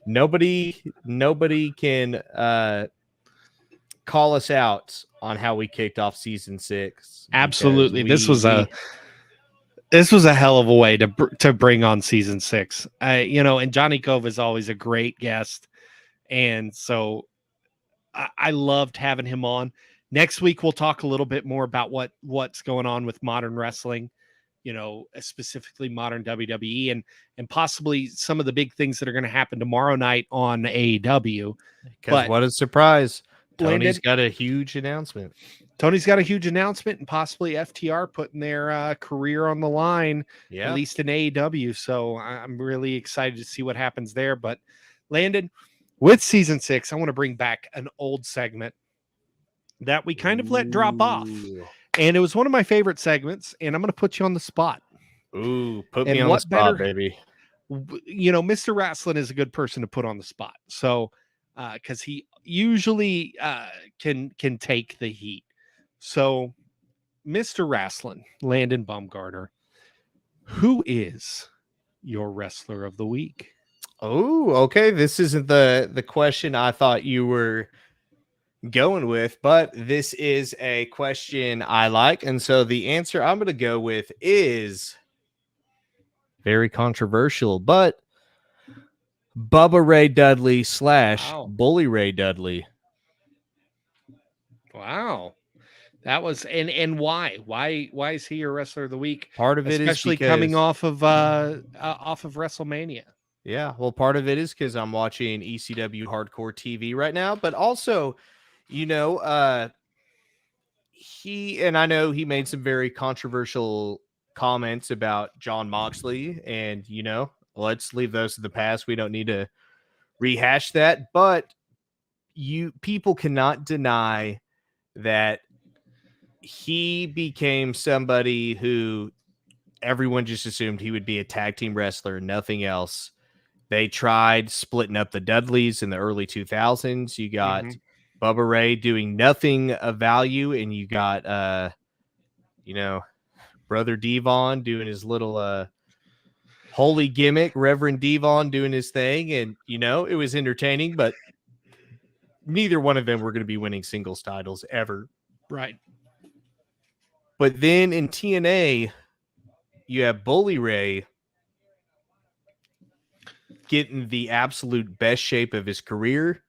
B: nobody can call us out on how we kicked off season 6.
A: Absolutely. This was a hell of a way to bring on season 6. And Johnny Kove is always a great guest. And so I loved having him on. Next week, we'll talk a little bit more about what's going on with modern wrestling, specifically modern WWE and possibly some of the big things that are going to happen tomorrow night on AEW.
B: Because what a surprise. Tony's
A: Landon,
B: got a huge announcement.
A: And possibly FTR putting their career on the line, at least in AEW. So I'm really excited to see what happens there. But Landon, with season 6, I want to bring back an old segment that we kind of let drop off. And it was one of my favorite segments, and I'm going to put you on the spot.
B: Ooh, put me on the spot, baby.
A: Mr. Wrestling is a good person to put on the spot. So, because he usually can take the heat. So, Mr. Wrestling, Landon Baumgartner, who is your wrestler of the week?
B: Oh, okay. This isn't the question I thought you were going with, but this is a question I like. And so the answer I'm going to go with is very controversial, but Bubba Ray Dudley / Bully Ray Dudley.
A: Wow. That was and why is he your wrestler of the week?
B: Part of it
A: especially
B: is because,
A: coming off of WrestleMania.
B: Yeah, well, part of it is because I'm watching ECW Hardcore TV right now, but also, he and I know he made some very controversial comments about Jon Moxley, and let's leave those to the past. We don't need to rehash that, but people cannot deny that he became somebody who everyone just assumed he would be a tag team wrestler, nothing else. They tried splitting up the Dudleys in the early 2000s. You got Bubba Ray doing nothing of value, and you got Brother Devon doing his little holy gimmick, Reverend Devon doing his thing, and it was entertaining, but neither one of them were going to be winning singles titles ever.
A: Right.
B: But then in TNA, you have Bully Ray getting the absolute best shape of his career.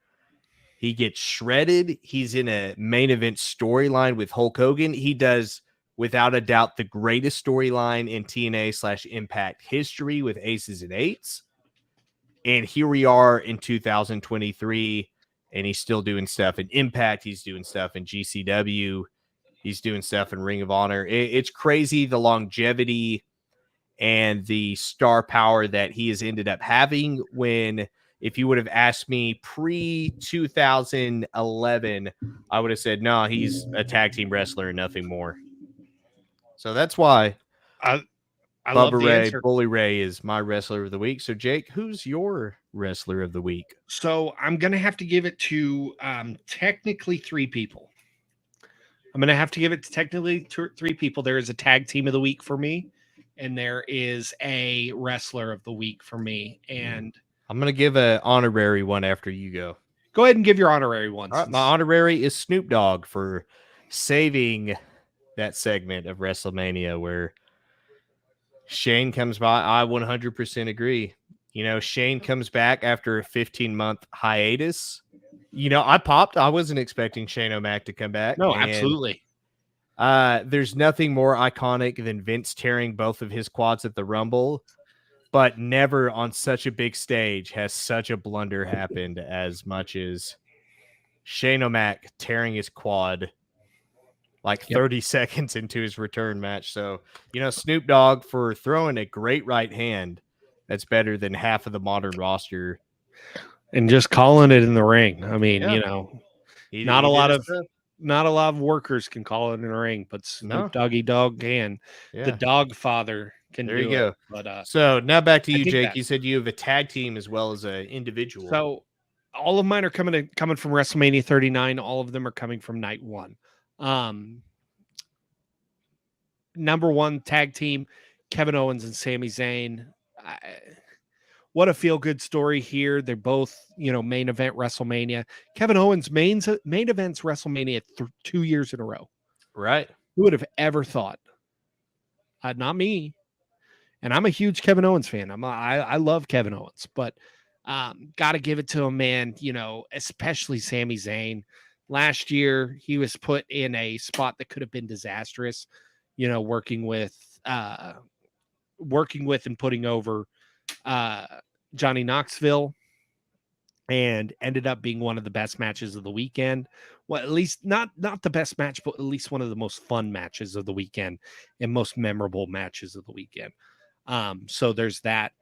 B: He gets shredded. He's in a main event storyline with Hulk Hogan. He does without a doubt the greatest storyline in TNA/Impact history with Aces and Eights. And here we are in 2023, and he's still doing stuff in Impact. He's doing stuff in GCW. He's doing stuff in Ring of Honor. It's crazy the longevity and the star power that he has ended up having. When, if you would have asked me pre-2011, I would have said, no, he's a tag team wrestler and nothing more. So that's why
A: I love
B: Bubba
A: the
B: Ray,
A: answer.
B: Bully Ray is my wrestler of the week. So, Jake, who's your wrestler of the week?
A: So I'm going to have to give it to technically three people. I'm going to have to give it to technically three people. There is a tag team of the week for me, and there is a wrestler of the week for me. And
B: I'm going to give an honorary one after you go.
A: go ahead and give your honorary one.
B: All right, my honorary is Snoop Dogg for saving that segment of WrestleMania where Shane comes by. I 100% agree. You know, Shane comes back after a 15-month hiatus. You know, I popped. I wasn't expecting Shane O'Mac to come back.
A: No, absolutely.
B: There's nothing more iconic than Vince tearing both of his quads at the Rumble, but never on such a big stage has such a blunder happened as much as Shane O'Mac tearing his quad like 30 seconds into his return match. So, you know, Snoop Dogg for throwing a great right hand that's better than half of the modern roster.
A: And just calling it in the ring. I mean, you know, not a lot of workers can call it in the ring, but Snoop Doggy Dogg can. Yeah. The Dog Father can
B: there
A: do
B: you go.
A: it. But
B: so now back to you, Jake. You said you have a tag team as well as an individual.
A: So all of mine are coming from WrestleMania 39. All of them are coming from night one. Number one tag team, Kevin Owens and Sami Zayn. What a feel-good story here. They're both, you know, main event WrestleMania. Kevin Owens main events WrestleMania 2 years in a row.
B: Right.
A: Who would have ever thought? Not me. And I'm a huge Kevin Owens fan. I love Kevin Owens, but got to give it to him, man. You know, especially Sami Zayn. Last year, he was put in a spot that could have been disastrous. You know, working with and putting over Johnny Knoxville, and ended up being one of the best matches of the weekend. Well, at least not the best match, but at least one of the most fun matches of the weekend and most memorable matches of the weekend. So there's that.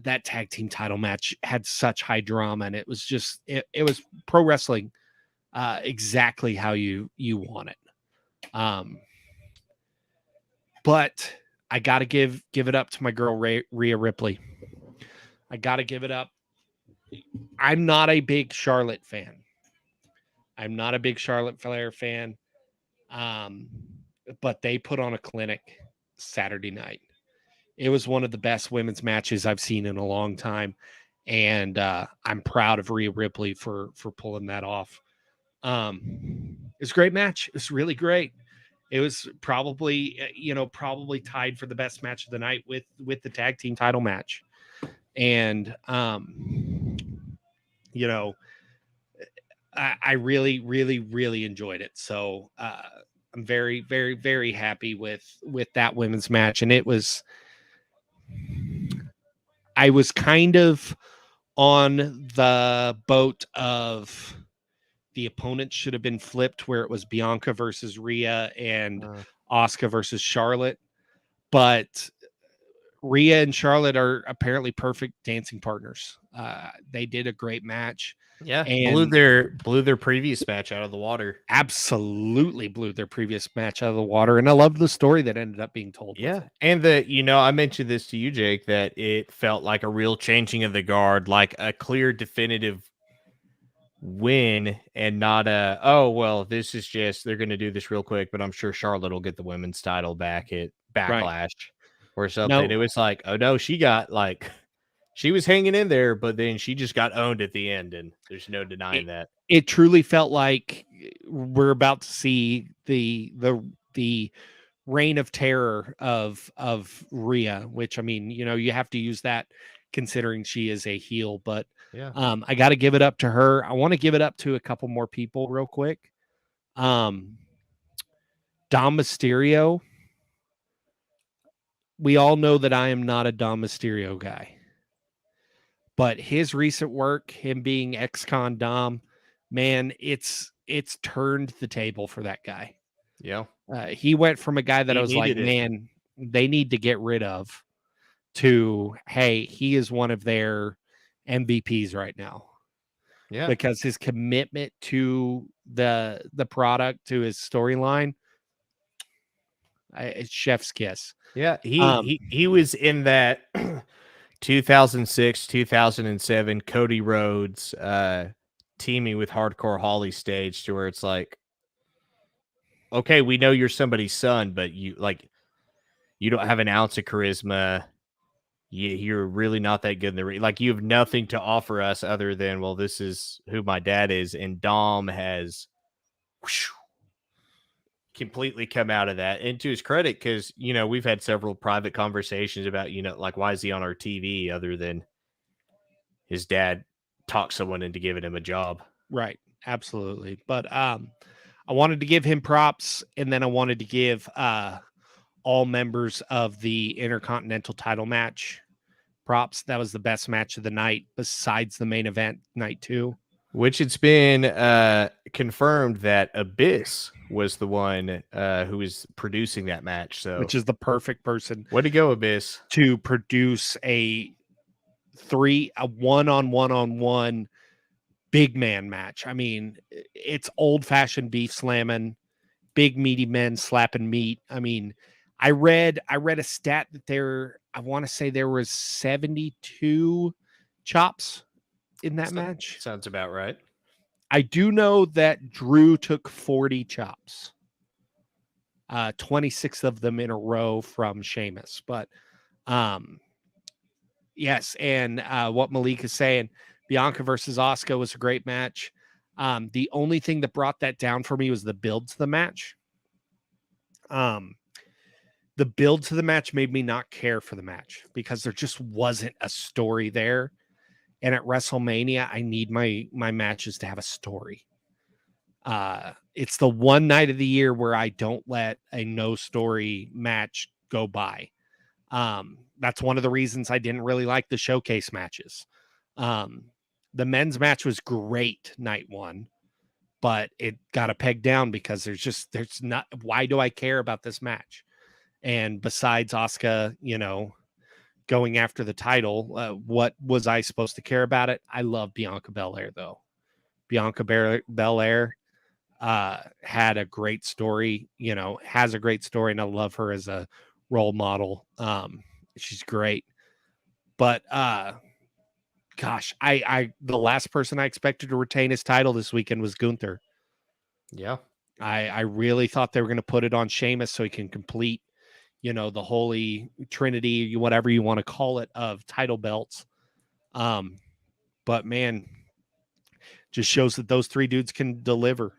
A: That tag team title match had such high drama, and it was just it was pro wrestling exactly how you want it. But I got to give it up to my girl Rhea Ripley. I got to give it up. I'm not a big Charlotte fan. I'm not a big Charlotte Flair fan. But they put on a clinic Saturday night. It was one of the best women's matches I've seen in a long time. And I'm proud of Rhea Ripley for pulling that off. It's a great match. It's really great. It was probably tied for the best match of the night with the tag team title match. And, you know, I really, really, really enjoyed it. So I'm very, very, very happy with that women's match. And I was kind of on the boat of the opponents should have been flipped, where it was Bianca versus Rhea and Asuka versus Charlotte. But Rhea and Charlotte are apparently perfect dancing partners. They did a great match.
B: Yeah,
A: and
B: blew their previous match out of the water.
A: Absolutely blew their previous match out of the water. And I love the story that ended up being told.
B: Yeah. And I mentioned this to you, Jake, that it felt like a real changing of the guard, like a clear, definitive win, and not this is just, they're going to do this real quick, but I'm sure Charlotte will get the women's title back at Backlash or something. No. It was like, oh no, she was hanging in there, but then she just got owned at the end, and there's no denying that.
A: It truly felt like we're about to see the reign of terror of Rhea, which, I mean, you know, you have to use that considering she is a heel, but
B: yeah.
A: I got to give it up to her. I want to give it up to a couple more people real quick. Dom Mysterio we all know that I am not a Dom Mysterio guy, but his recent work, him being ex-con Dom, man, it's turned the table for that guy.
B: Yeah.
A: He went from a guy that
B: He
A: I was like,
B: needed it.
A: man, they need to get rid of, to, hey, he is one of their MVPs right now.
B: Yeah.
A: Because his commitment to the product, to his storyline, it's chef's kiss.
B: Yeah. He was in that 2006, 2007 Cody Rhodes teaming with Hardcore Holly stage, to where it's like, okay, we know you're somebody's son, but you don't have an ounce of charisma. You're really not that good in the ring. Like, you have nothing to offer us other than, well, this is who my dad is. And Dom has completely come out of that. And to his credit, because, we've had several private conversations about, like, why is he on our TV other than his dad talked someone into giving him a job.
A: Right. Absolutely. But I wanted to give him props, and then I wanted to give all members of the Intercontinental title match props. That was the best match of the night besides the main event, night 2.
B: Which it's been confirmed that Abyss was the one who was producing that match. So,
A: which is the perfect person.
B: Way to go, Abyss.
A: To produce a one-on-one big man match. I mean, it's old-fashioned beef slamming, big meaty men slapping meat. I mean, I read a stat that I want to say there was 72 chops in that match.
B: Sounds about right.
A: I do know that Drew took 40 chops. 26 of them in a row from Sheamus. But yes, and what Malik is saying, Bianca versus Asuka was a great match. The only thing that brought that down for me was the build to the match. The build to the match made me not care for the match because there just wasn't a story there. And at WrestleMania, I need my matches to have a story. It's the one night of the year where I don't let a no story match go by. That's one of the reasons I didn't really like the showcase matches. The men's match was great night 1, but it got a peg down because there's not, why do I care about this match? And besides Asuka, going after the title, what was I supposed to care about it? I love Bianca Belair, though. Bianca Belair had a great story, has a great story, and I love her as a role model. She's great. But gosh, I the last person I expected to retain his title this weekend was Gunther.
B: Yeah.
A: I really thought they were going to put it on Sheamus so he can complete, the holy trinity, whatever you want to call it, of title belts. But man, just shows that those 3 dudes can deliver.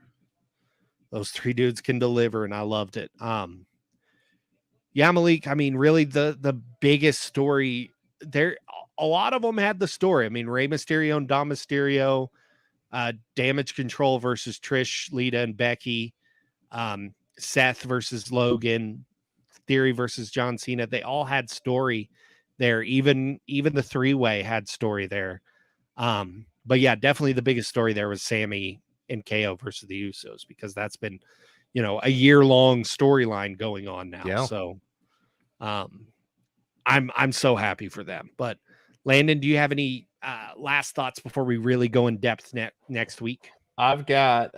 A: Those 3 dudes can deliver, and I loved it. Yeah, Malik, I mean, really the biggest story there, a lot of them had the story. I mean, Rey Mysterio and Dom Mysterio, Damage Control versus Trish, Lita, and Becky, Seth versus Logan, Theory versus John Cena. They all had story there. Even the 3-way had story there. But yeah, definitely the biggest story there was Sammy and KO versus the Usos, because that's been, a year-long storyline going on now.
B: Yeah.
A: So I'm so happy for them. But Landon, do you have any last thoughts before we really go in depth next week?
B: I've got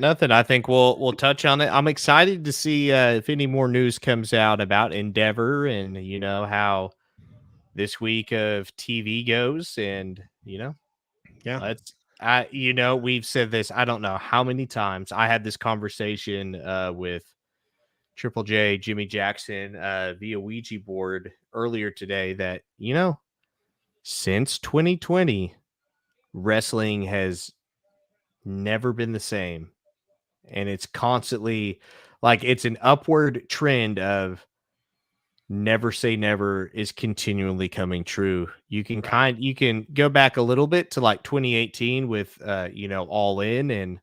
B: nothing. I think we'll touch on it. I'm excited to see if any more news comes out about Endeavor and how this week of TV goes, and
A: yeah,
B: we've said this, I don't know how many times. I had this conversation with Triple J, Jimmy Jackson via Ouija board earlier today that since 2020, wrestling has never been the same. And it's constantly like, it's an upward trend of never say never is continually coming true. You can you can go back a little bit to like 2018 with All In and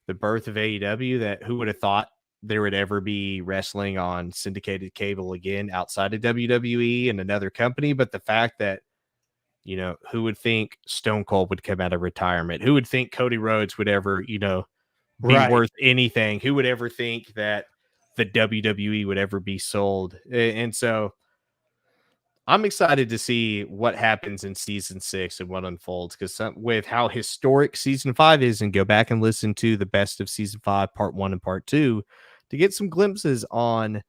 B: the birth of AEW, that who would have thought there would ever be wrestling on syndicated cable again outside of WWE and another company. But the fact that, you know, who would think Stone Cold would come out of retirement? Who would think Cody Rhodes would ever, you know, be
A: Right.
B: worth anything? Who would ever think that the WWE would ever be sold? And so I'm excited to see what happens in season 6 and what unfolds, because with how historic season 5 is, and go back and listen to the best of season 5, part 1 and part 2, to get some glimpses on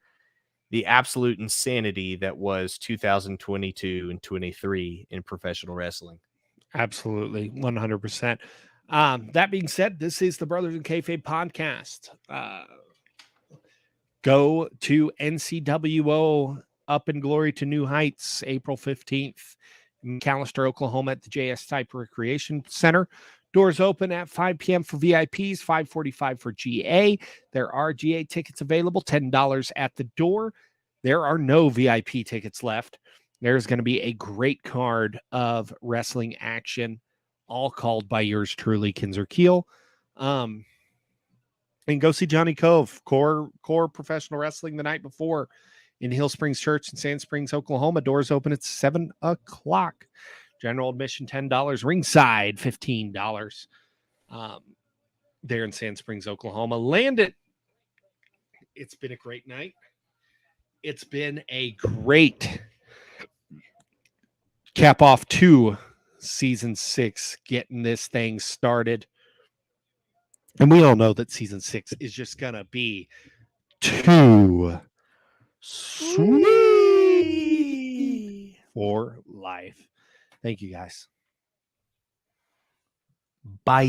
B: the absolute insanity that was 2022 and 23 in professional wrestling.
A: Absolutely, 100%. That being said, this is the Brothers in Kayfabe podcast. Go to NCWO Up in Glory to New Heights, April 15th in McAllister, Oklahoma at the JS Type Recreation Center. Doors open at 5 p.m. for VIPs, 5:45 for GA. There are GA tickets available, $10 at the door. There are no VIP tickets left. There's going to be a great card of wrestling action, all called by yours truly, Kinzer Keel. And go see Johnny Kove, core professional wrestling the night before in Hill Springs Church in Sand Springs, Oklahoma. Doors open at 7 o'clock. General admission, $10. Ringside, $15. There in Sand Springs, Oklahoma. Land it. It's been a great night. It's been a great cap off to season 6, getting this thing started. And we all know that season 6 is just going to be too sweet for life. Thank you, guys.
B: Bye.